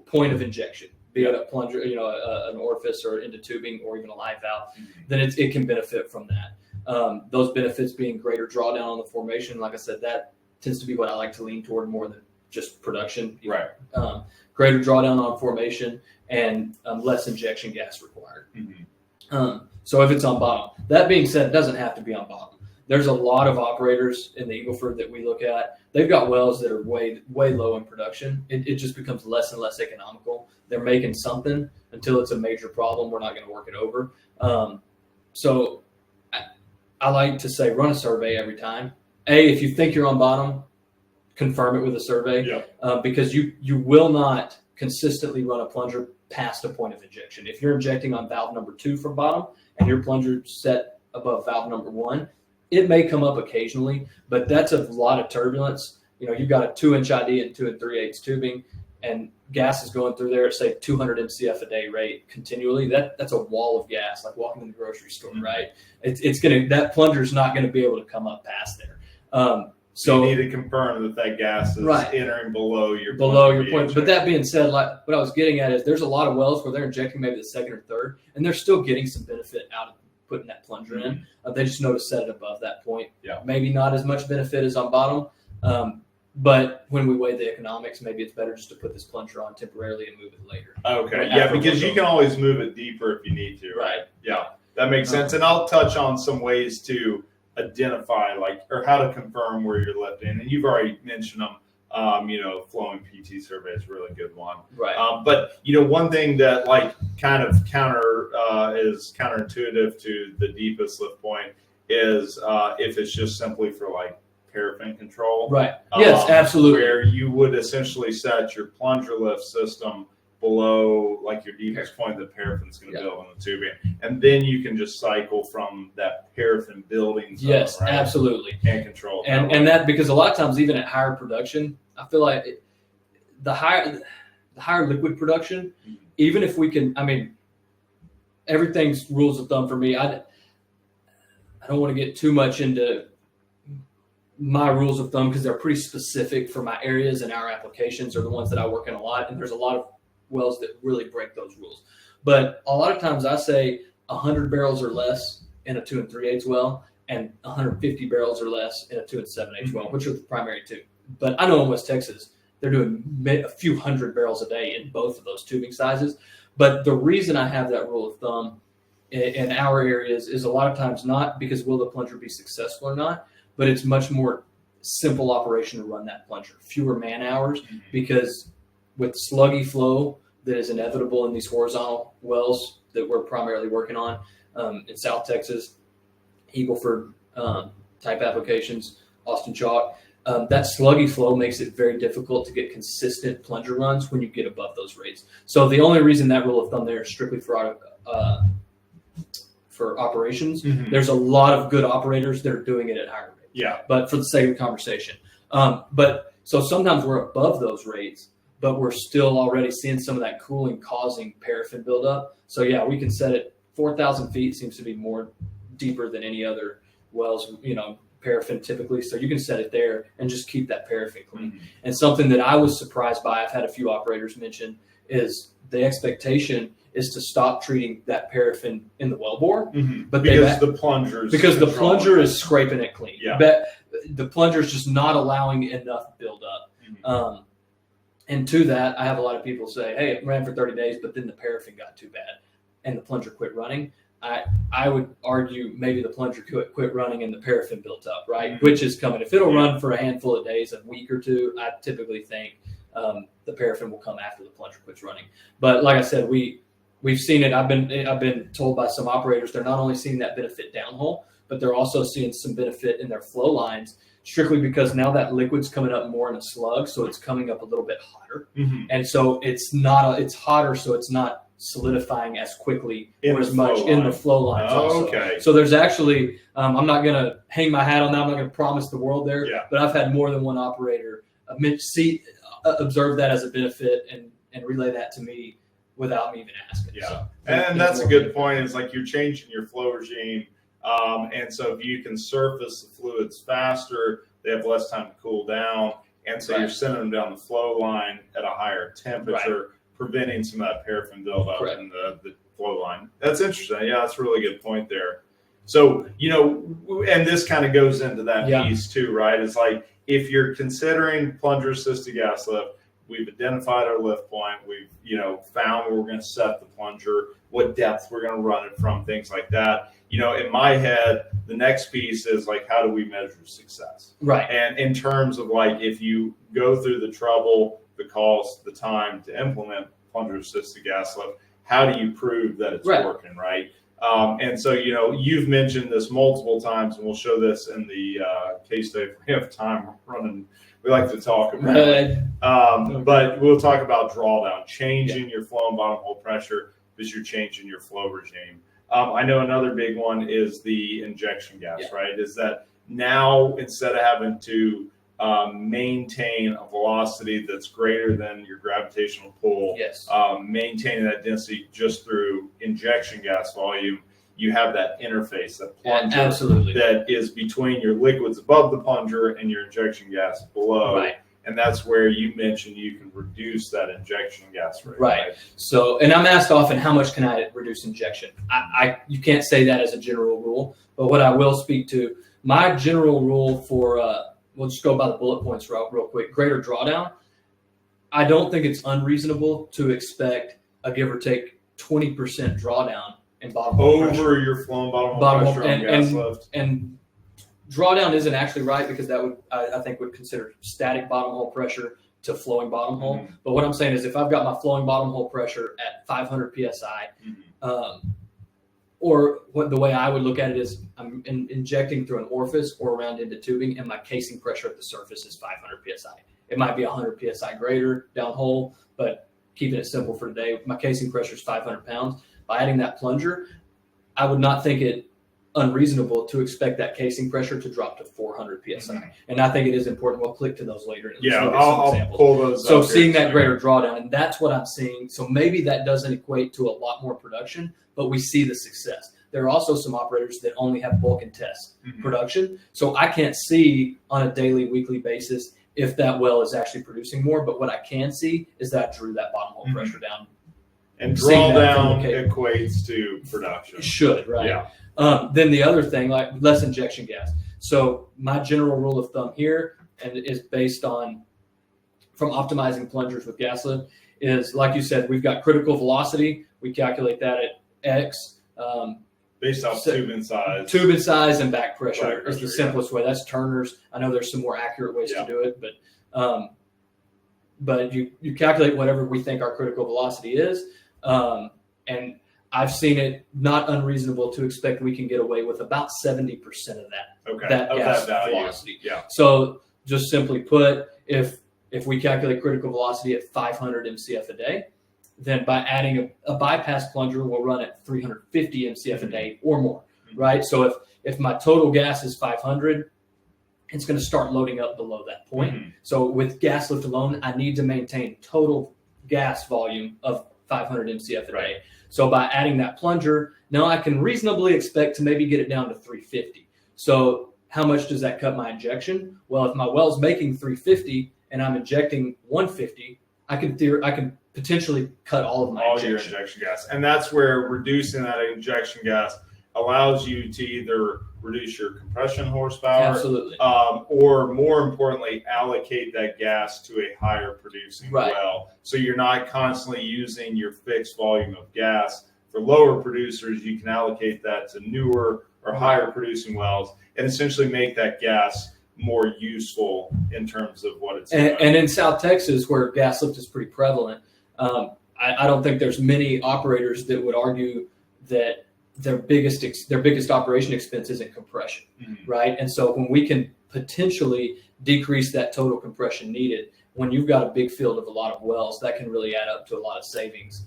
point of injection, be it a plunger, an orifice or into tubing or even a live valve, then it can benefit from that. Those benefits being greater drawdown on the formation. Like I said, that tends to be what I like to lean toward more than just production. Right. Greater drawdown on formation and less injection gas required. So if it's on bottom, that being said, it doesn't have to be on bottom. There's a lot of operators in the Eagle Ford that we look at. They've got wells that are way low in production. It just becomes less and less economical. They're making something until it's a major problem. We're not going to work it over. So I like to say run a survey every time. If you think you're on bottom, confirm it with a survey, because you will not consistently run a plunger past a point of injection. If you're injecting on valve number 2 from bottom and your plunger set above valve number 1, it may come up occasionally, but that's a lot of turbulence. You've got a 2-inch ID and 2 3/8 tubing, and gas is going through there at say 200 MCF a day rate continually. That's a wall of gas, like walking in the grocery store, right? That plunger is not going to be able to come up past there. So you need to confirm that gas is entering below your point. But that being said, like what I was getting at is there's a lot of wells where they're injecting maybe the second or third, and they're still getting some benefit out of putting that plunger in. They just know to set it above that point. Maybe not as much benefit as on bottom. But when we weigh the economics, maybe it's better just to put this plunger on temporarily and move it later. Okay. Yeah, because you can always move it deeper if you need to. Right. Yeah, that makes sense. And I'll touch on some ways to identify or how to confirm where you're lifting. And you've already mentioned them. Flowing PT survey is a really good one. Right. But one thing that kind of is counterintuitive to the deepest lift point is if it's just simply for paraffin control. Right. Yes, absolutely. Where you would essentially set your plunger lift system below your deepest point that paraffin's going to build in the tubing, and then you can just cycle from that paraffin building zone, yes, right? Absolutely, and control and that because a lot of times even at higher production, I feel like the higher liquid production, even if we can, everything's rules of thumb for me. I don't want to get too much into my rules of thumb because they're pretty specific for my areas, and our applications are the ones that I work in a lot, and there's a lot of wells that really break those rules. But a lot of times I say 100 barrels or less in a 2 3/8 well, and 150 barrels or less in a 2 7/8 well, which are the primary two. But I know in West Texas, they're doing a few hundred barrels a day in both of those tubing sizes. But the reason I have that rule of thumb in our areas is a lot of times not because will the plunger be successful or not, but it's much more simple operation to run that plunger, fewer man hours, because with sluggy flow that is inevitable in these horizontal wells that we're primarily working on in South Texas, Eagleford type applications, Austin Chalk, that sluggy flow makes it very difficult to get consistent plunger runs when you get above those rates. So the only reason that rule of thumb there is strictly for operations. There's a lot of good operators that are doing it at higher rates. Yeah. But for the sake of the conversation. But so sometimes we're above those rates, but we're still already seeing some of that cooling causing paraffin buildup. So yeah, we can set it 4,000 feet seems to be more deeper than any other wells, paraffin typically. So you can set it there and just keep that paraffin clean. And something that I was surprised by, I've had a few operators mention, is the expectation is to stop treating that paraffin in the wellbore, but because the plunger is scraping it clean. Yeah. But the plunger is just not allowing enough buildup. And to that, I have a lot of people say, "Hey, it ran for 30 days, but then the paraffin got too bad, and the plunger quit running." I would argue maybe the plunger quit running and the paraffin built up, right? Which is coming. If it'll run for a handful of days, a week or two, I typically think the paraffin will come after the plunger quits running. But like I said, we've seen it. I've been told by some operators they're not only seeing that benefit downhole, but they're also seeing some benefit in their flow lines, strictly because now that liquid's coming up more in a slug, so it's coming up a little bit hotter, and so it's hotter, so it's not solidifying as quickly or as much in the flow lines. Okay. So there's actually, I'm not going to hang my hat on that. I'm not going to promise the world there, but I've had more than one operator observe that as a benefit and relay that to me without me even asking. Yeah. So, and that's a good point. It's like you're changing your flow regime. And so if you can surface the fluids faster, they have less time to cool down. And so you're sending them down the flow line at a higher temperature, preventing some of that paraffin buildup in the flow line. That's interesting. Yeah, that's a really good point there. So, and this kind of goes into that piece too, right? It's like if you're considering plunger assisted gas lift, we've identified our lift point. We've, found where we're going to set the plunger, what depth we're going to run it from, things like that. In my head, the next piece is like, how do we measure success? Right. And in terms of like, if you go through the trouble, the cost, the time to implement plunger assisted gas lift, how do you prove that it's working, right? And so, you've mentioned this multiple times, and we'll show this in the case study if we have time running. We like to talk about it. But we'll talk about drawdown, changing your flow and bottom hole pressure because you're changing your flow regime. I know another big one is the injection gas, right? Is that now instead of having to maintain a velocity that's greater than your gravitational pull, maintaining that density just through injection gas volume, you have that interface, that plunger that is between your liquids above the plunger and your injection gas below. Right. And that's where you mentioned you can reduce that injection gas rate. Right. So, and I'm asked often, how much can I reduce injection? You can't say that as a general rule, but what I will speak to, my general rule for, we'll just go by the bullet points real quick. Greater drawdown. I don't think it's unreasonable to expect a give or take 20% drawdown in bottom hole pressure. Over your flow and bottom hole pressure on gas lift. And drawdown isn't actually right because that I think would consider static bottom hole pressure to flowing bottom hole. But what I'm saying is if I've got my flowing bottom hole pressure at 500 PSI, or the way I would look at it is I'm injecting through an orifice or around into tubing, and my casing pressure at the surface is 500 PSI. It might be 100 PSI greater down hole, but keeping it simple for today, my casing pressure is 500 pounds. By adding that plunger, I would not think it unreasonable to expect that casing pressure to drop to 400 PSI. And I think it is important. We'll click to those later. I'll pull those up. So seeing that greater drawdown, and that's what I'm seeing. So maybe that doesn't equate to a lot more production, but we see the success. There are also some operators that only have bulk and test production. So I can't see on a daily, weekly basis if that well is actually producing more. But what I can see is that I drew that bottom hole pressure down. And drawdown equates to production. It should, right? Yeah. Then the other thing, like less injection gas. So my general rule of thumb here, and is based on from optimizing plungers with gas lift is, like you said, we've got critical velocity. We calculate that at X. Based off tube and size. Tube and size and back pressure, Back pressure, is the simplest way. That's Turner's. I know there's some more accurate ways to do it, but you calculate whatever we think our critical velocity is. And I've seen it not unreasonable to expect we can get away with about 70% of that. Okay. That of gas that value. velocity. Yeah. So just simply put, if we calculate critical velocity at 500 MCF a day, then by adding a bypass plunger, we'll run at 350 MCF a day or more, right? So if my total gas is 500, it's going to start loading up below that point. So with gas lift alone, I need to maintain total gas volume of 500 MCF a day. So by adding that plunger, now I can reasonably expect to maybe get it down to 350. So how much does that cut my injection? Well, if my well's making 350 and I'm injecting 150, I can potentially cut all of my your injection gas. And that's where reducing that injection gas allows you to either reduce your compression horsepower, absolutely, or more importantly, allocate that gas to a higher producing well. So you're not constantly using your fixed volume of gas. For lower producers, you can allocate that to newer or higher producing wells and essentially make that gas more useful in terms of what it's doing. And in South Texas, where gas lift is pretty prevalent, I don't think there's many operators that would argue that their biggest operation expense isn't compression, right? And so when we can potentially decrease that total compression needed, when you've got a big field of a lot of wells, that can really add up to a lot of savings.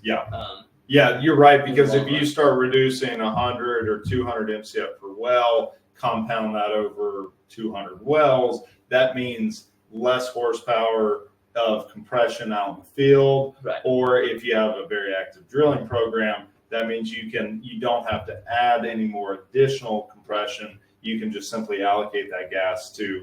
Yeah, you're right, because if you start reducing 100 or 200 MCF per well, compound that over 200 wells, that means less horsepower of compression out in the field. Or if you have a very active drilling program, that means you don't have to add any more additional compression. You can just simply allocate that gas to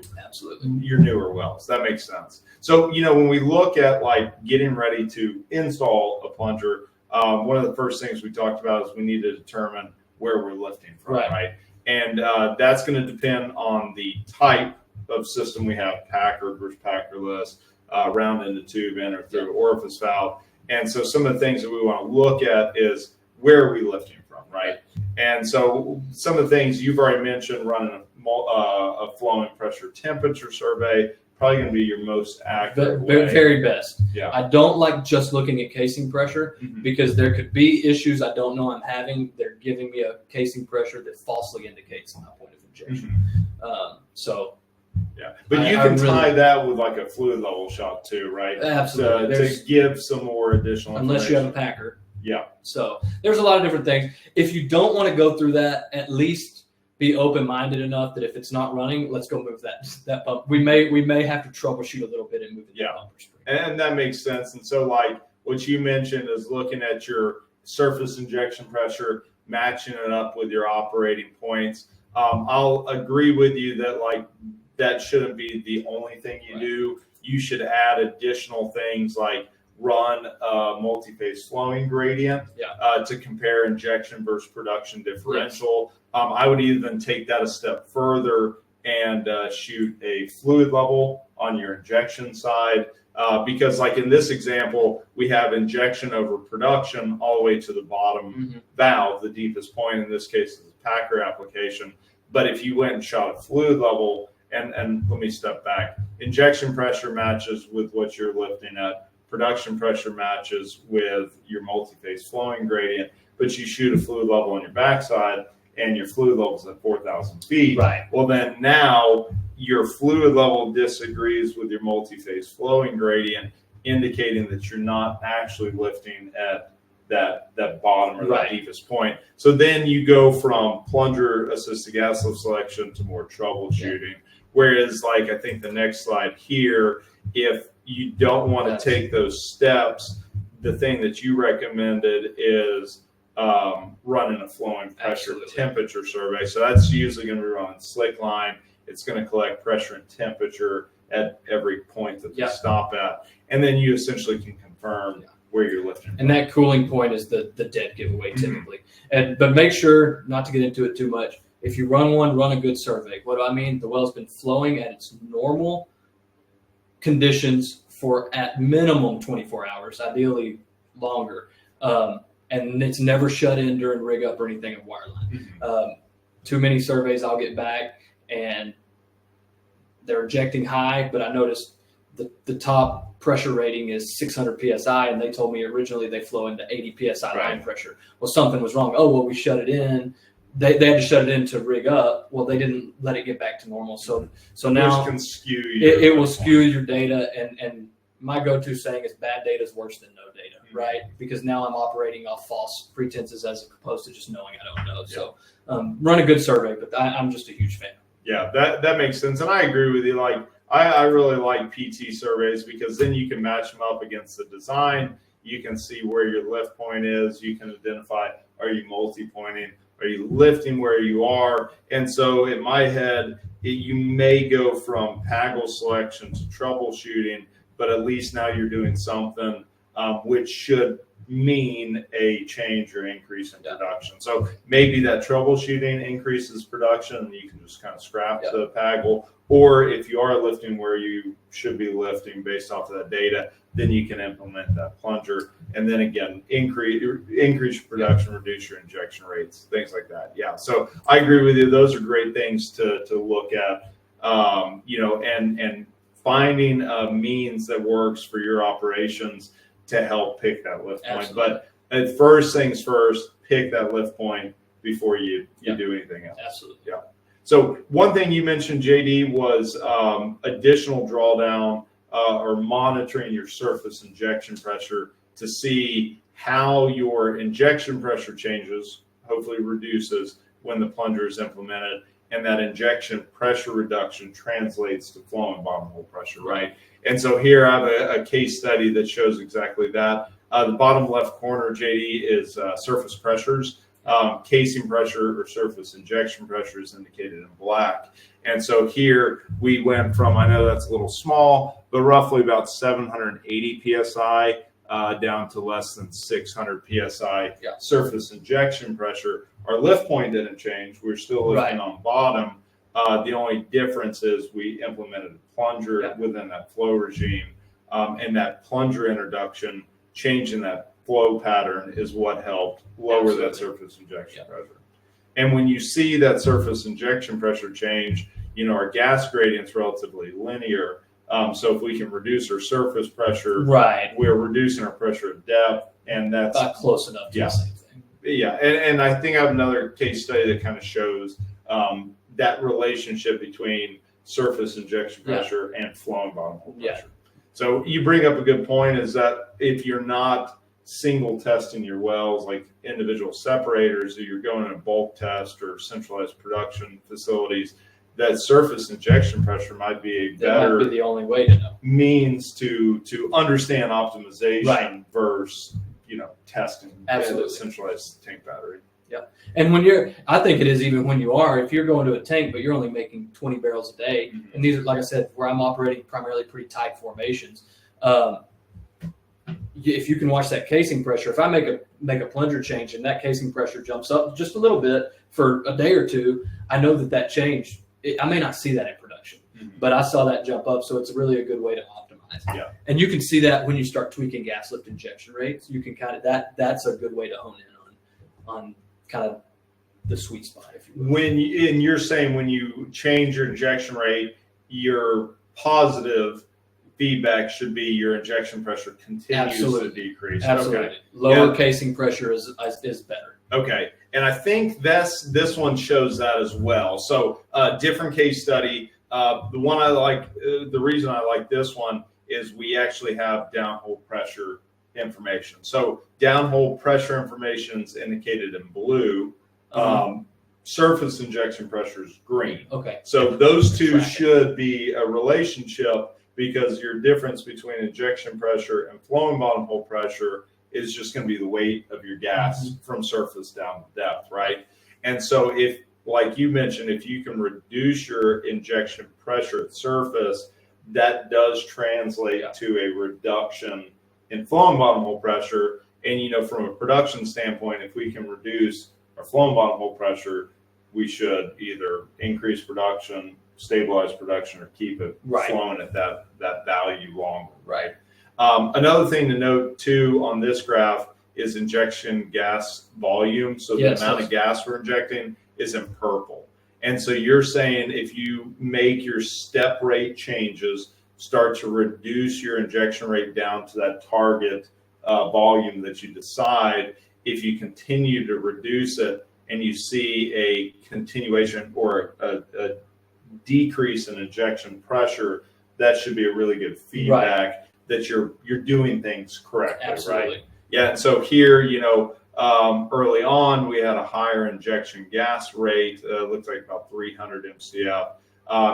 your newer wells. That makes sense. So, when we look at like getting ready to install a plunger, one of the first things we talked about is we need to determine where we're lifting from, right? And that's going to depend on the type of system we have, Packard versus Packerless, round into tube, enter through orifice valve. And so some of the things that we want to look at is where are we lifting from, right? And so some of the things you've already mentioned, running a flowing pressure temperature survey, probably going to be your most accurate way. Very best. Yeah. I don't like just looking at casing pressure because there could be issues I don't know I'm having. They're giving me a casing pressure that falsely indicates my point of injection. But you can tie that with like a fluid level shot too, right? Absolutely. To give some more additional unless you have a packer. Yeah. So there's a lot of different things. If you don't want to go through that, at least be open-minded enough that if it's not running, let's go move that pump. We may have to troubleshoot a little bit and move it to the bumper spring. And that makes sense. And so like what you mentioned is looking at your surface injection pressure, matching it up with your operating points. I'll agree with you that like that shouldn't be the only thing you do. You should add additional things like run a multi-phase flowing gradient to compare injection versus production differential. I would even take that a step further and shoot a fluid level on your injection side because like in this example, we have injection over production all the way to the bottom valve, the deepest point in this case is a Packer application. But if you went and shot a fluid level, and let me step back, injection pressure matches with what you're lifting at, production pressure matches with your multi-phase flowing gradient, but you shoot a fluid level on your backside and your fluid level is at 4,000 feet. Well, then now your fluid level disagrees with your multi-phase flowing gradient, indicating that you're not actually lifting at that bottom or that deepest point. So then you go from plunger assisted gas lift selection to more troubleshooting. Whereas like I think the next slide here, if you don't want to take those steps, the thing that you recommended is running a flowing pressure temperature survey. So that's usually going to be run slick line. It's going to collect pressure and temperature at every point that you stop at. And then you essentially can confirm where you're lifting. And that cooling point is the dead giveaway typically. But make sure not to get into it too much. If you run one, run a good survey. What do I mean? The well's been flowing at its normal conditions for at minimum 24 hours, ideally longer. And it's never shut in during rig up or anything of wireline. Too many surveys I'll get back and they're injecting high, but I noticed the top pressure rating is 600 PSI, and they told me originally they flow into 80 PSI line pressure. Well, something was wrong. Oh, well, we shut it in. They had to shut it in to rig up. Well, they didn't let it get back to normal. So now can skew it will skew your data. And my go-to saying is bad data is worse than no data, right? Because now I'm operating off false pretenses as opposed to just knowing I don't know. So run a good survey, but I'm just a huge fan. Yeah, that makes sense. And I agree with you. Like, I really like PT surveys because then you can match them up against the design. You can see where your lift point is. You can identify, are you multi-pointing? Are you lifting where you are? And so in my head, you may go from PAGLE selection to troubleshooting, but at least now you're doing something which should mean a change or increase in production. So maybe that troubleshooting increases production and you can just kind of scrap the PAGLE. Or if you are lifting where you should be lifting based off of that data, then you can implement that plunger. And then again, increase your production, reduce your injection rates, things like that. Yeah. So I agree with you. Those are great things to look at, and finding a means that works for your operations to help pick that lift point. But at first things first, pick that lift point before you do anything else. Absolutely. Yeah. So one thing you mentioned, JD, was additional drawdown or monitoring your surface injection pressure to see how your injection pressure changes, hopefully reduces when the plunger is implemented, and that injection pressure reduction translates to flowing bottom hole pressure, right? And so here I have a case study that shows exactly that. The bottom left corner, JD, is surface pressures. Casing pressure or surface injection pressure is indicated in black. And so here we went from, I know that's a little small, but roughly about 780 PSI down to less than 600 PSI surface injection pressure. Our lift point didn't change. We're still lifting on bottom. The only difference is we implemented a plunger within that flow regime. And that plunger introduction, changing that flow pattern is what helped lower that surface injection pressure. And when you see that surface injection pressure change, our gas gradient's relatively linear. So if we can reduce our surface pressure, we're reducing our pressure at depth, and that's about close enough to the same thing. Yeah, and I think I have another case study that kind of shows that relationship between surface injection pressure and flowing bottom hole pressure. So you bring up a good point, is that if you're not single testing your wells like individual separators, or you're going in a bulk test or centralized production facilities, that surface injection pressure might be a better might be the only way to know means to understand optimization versus testing a centralized tank battery. And I think it is even when if you're going to a tank, but you're only making 20 barrels a day, and these are, like I said, where I'm operating primarily pretty tight formations. If you can watch that casing pressure, if I make a plunger change and that casing pressure jumps up just a little bit for a day or two, I know that change. I may not see that in production, but I saw that jump up, so it's really a good way to optimize. Yeah, and you can see that when you start tweaking gas lift injection rates. You can kind of that's a good way to hone in on kind of the sweet spot, if you will. You're saying when you change your injection rate, your positive feedback should be your injection pressure continues to decrease. Absolutely. Okay. Lower casing pressure is better. Okay. And I think this one shows that as well. So different case study. The one I like, the reason I like this one is we actually have downhole pressure information. So downhole pressure information is indicated in blue. Surface injection pressure is green. Okay. So those two should be a relationship, because your difference between injection pressure and flowing bottom hole pressure is just going to be the weight of your gas from surface down to depth, right? And so if, like you mentioned, if you can reduce your injection pressure at surface, that does translate to a reduction in flowing bottom hole pressure. And, from a production standpoint, if we can reduce our flowing bottom hole pressure, we should either increase production, stabilize production or keep it Right. flowing at that value longer. Right. Another thing to note too on this graph is injection gas volume. So Yes, the amount of gas we're injecting is in purple. And so you're saying if you make your step rate changes, start to reduce your injection rate down to that target volume that you decide, if you continue to reduce it and you see a continuation or a decrease in injection pressure, that should be a really good feedback that you're doing things correctly. Absolutely. Right? Yeah. And so here, early on, we had a higher injection gas rate. Looked like about 300 MCF.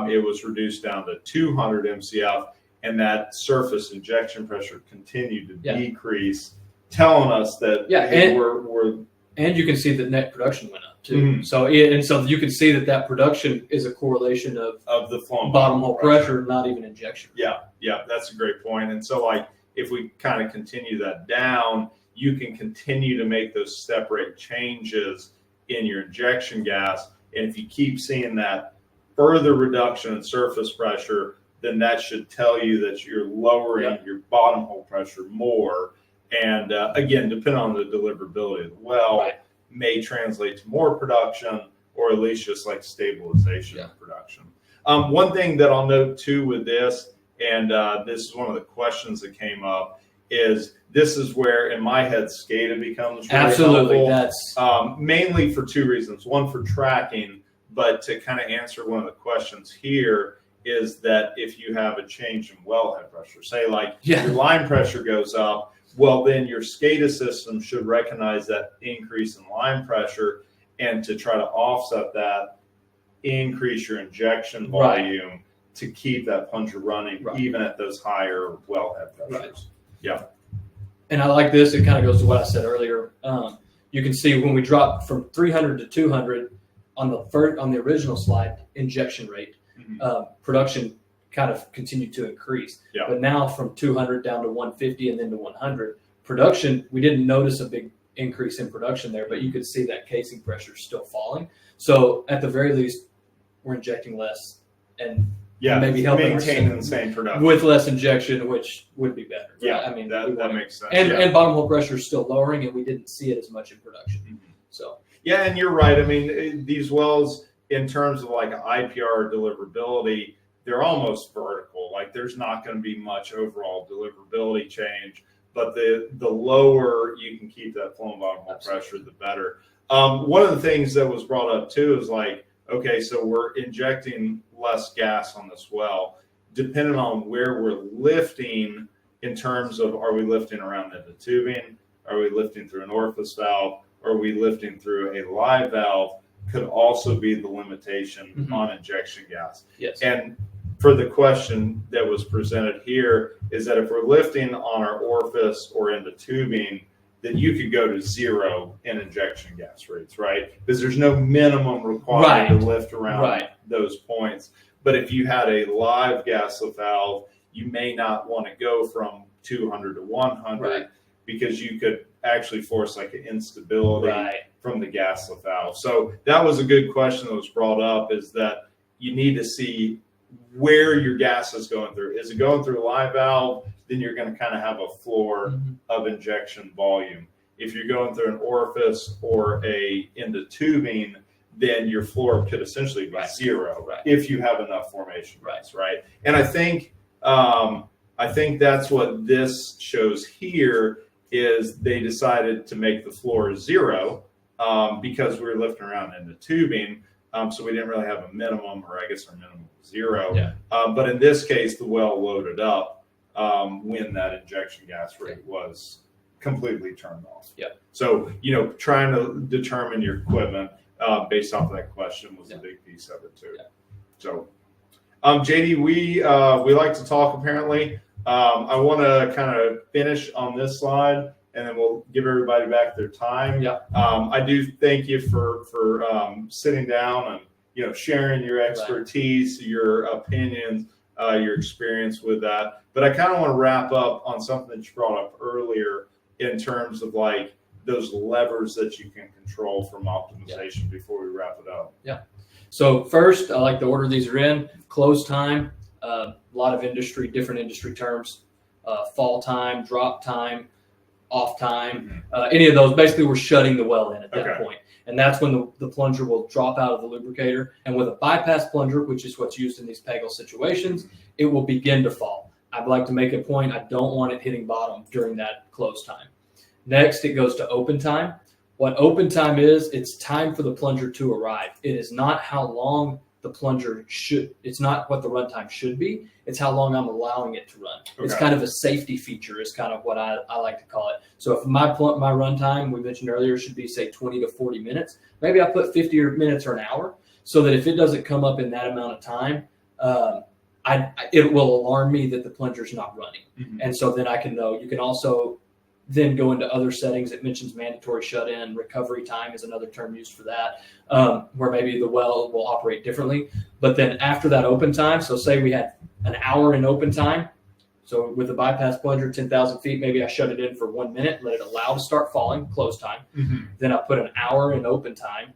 It was reduced down to 200 MCF, and that surface injection pressure continued to decrease, telling us that and you can see that net production went up too. Mm-hmm. So you can see that production is a correlation of the flowing bottom hole pressure, not even injection. Yeah, that's a great point. And so if we kind of continue that down, you can continue to make those step rate changes in your injection gas. And if you keep seeing that further reduction in surface pressure, then that should tell you that you're lowering your bottom hole pressure more. And again, depending on the deliverability of the well, may translate to more production or at least just like stabilization of production. One thing that I'll note too with this, and this is one of the questions that came up, is this is where in my head SCADA becomes really absolutely helpful. That's mainly for two reasons. One, for tracking, but to kind of answer one of the questions here is that if you have a change in wellhead pressure, say your line pressure goes up, well, then your SCADA system should recognize that increase in line pressure, and to try to offset that, increase your injection volume to keep that plunger running even at those higher wellhead pressures. Yeah. And I like this. It kind of goes to what I said earlier. You can see when we drop from 300 to 200 on the original slide, injection rate, production kind of continued to increase. Yeah. But now from 200 down to 150 and then to 100, production, we didn't notice a big increase in production there, but you could see that casing pressure still falling. So at the very least, we're injecting less and maybe helping maintaining the same production with less injection, which would be better. Yeah, right? I mean, that makes sense. And bottom hole pressure is still lowering, and we didn't see it as much in production. Mm-hmm. So and you're right. I mean, these wells, in terms of like IPR deliverability, they're almost vertical. Like there's not going to be much overall deliverability change, but the lower you can keep that flowing bottom hole pressure, the better. One of the things that was brought up too is okay, so we're injecting less gas on this well, depending on where we're lifting in terms of, are we lifting around into tubing? Are we lifting through an orifice valve? Are we lifting through a live valve? Could also be the limitation on injection gas. Yes. And for the question that was presented here is that if we're lifting on our orifice or into tubing, then you could go to 0 in injection gas rates, right? Because there's no minimum required to lift around those points. But if you had a live gas lift valve, you may not want to go from 200 to 100 because you could actually force an instability from the gas lift valve. So that was a good question that was brought up, is that you need to see where your gas is going through. Is it going through a live valve? Then you're going to kind of have a floor of injection volume. If you're going through an orifice or into tubing, then your floor could essentially be 0 if you have enough formation rates, right? And I think that's what this shows here, is they decided to make the floor 0 because we were lifting around into tubing. So we didn't really have a minimum, or I guess our minimum was 0. Yeah. But in this case, the well loaded up when that injection gas rate was completely turned off. Yeah. So, trying to determine your equipment based off of that question was a big piece of it too. Yeah. So, JD, we like to talk apparently. I want to kind of finish on this slide, and then we'll give everybody back their time. Yeah. I do thank you for sitting down and sharing your expertise, your opinions, your experience with that. But I kind of want to wrap up on something that you brought up earlier in terms of those levers that you can control from optimization before we wrap it up. Yeah. So first, I like the order these are in. Close time, a lot of different industry terms, fall time, drop time, off time, any of those. Basically, we're shutting the well in at that point. And that's when the plunger will drop out of the lubricator. And with a bypass plunger, which is what's used in these PAGLE situations, it will begin to fall. I'd like to make a point, I don't want it hitting bottom during that close time. Next, it goes to open time. What open time is, it's time for the plunger to arrive. It is not how long the plunger it's not what the runtime should be. It's how long I'm allowing it to run. It's kind of a safety feature is kind of what I like to call it. So if my runtime, we mentioned earlier, should be say 20 to 40 minutes, maybe I put 50 minutes or an hour so that if it doesn't come up in that amount of time, it will alarm me that the plunger's not running. And so then I can know. You can also then go into other settings. It mentions mandatory shut-in. Recovery time is another term used for that, where maybe the well will operate differently. But then after that open time, so say we had an hour in open time. So with the bypass plunger, 10,000 feet, maybe I shut it in for 1 minute, let it allow to start falling, close time. Then I put an hour in open time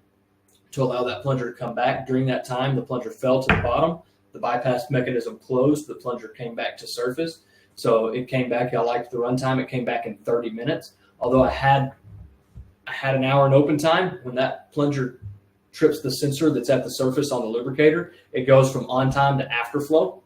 to allow that plunger to come back. During that time, the plunger fell to the bottom. The bypass mechanism closed. The plunger came back to surface. So it came back. I liked the runtime. It came back in 30 minutes. Although I had an hour in open time. When that plunger trips the sensor that's at the surface on the lubricator, it goes from on time to after flow,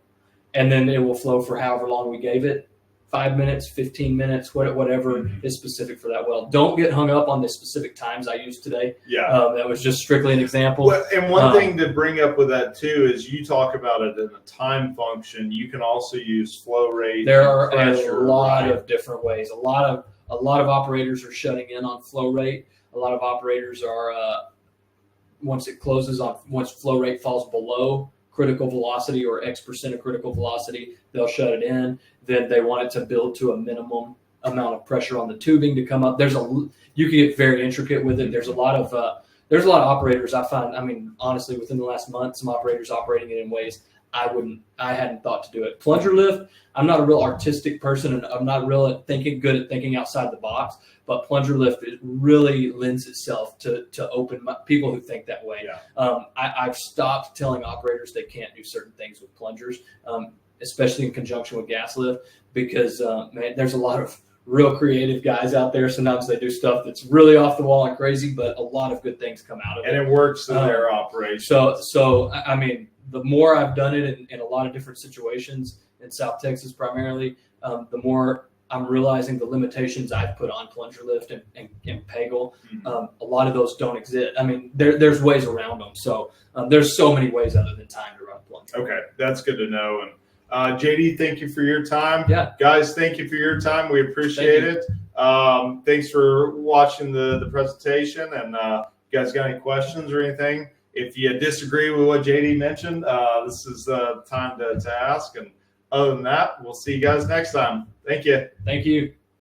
and then it will flow for however long we gave it. 5 minutes, 15 minutes, whatever is specific for that well. Don't get hung up on the specific times I used today. That was just strictly an example. Well, and one thing to bring up with that too is you talk about it in a time function. You can also use flow rate. There are a lot of different ways. A lot of operators are shutting in on flow rate. A lot of operators are once flow rate falls below critical velocity or X% of critical velocity, they'll shut it in. Then they want it to build to a minimum amount of pressure on the tubing to come up. You can get very intricate with it. There's a lot of operators I find. I mean, honestly, within the last month, some operators operating it in ways I hadn't thought to do it. Plunger lift, I'm not a real artistic person, and I'm not good at thinking outside the box. But plunger lift, it really lends itself to open people who think that way. I've stopped telling operators they can't do certain things with plungers, especially in conjunction with gas lift, because man, there's a lot of real creative guys out there. Sometimes they do stuff that's really off the wall and crazy, but a lot of good things come out of it. And it works in their operation. So I mean, the more I've done it in a lot of different situations in South Texas primarily, the more I'm realizing the limitations I've put on plunger lift and PAGLE. A lot of those don't exist. I mean, there's ways around them. So there's so many ways other than time to run plunger. Okay, that's good to know. And JD, thank you for your time. Yeah. Guys, thank you for your time. We appreciate it. Thanks for watching the presentation. And you guys got any questions or anything? If you disagree with what JD mentioned, this is the time to ask. And other than that, we'll see you guys next time. Thank you. Thank you.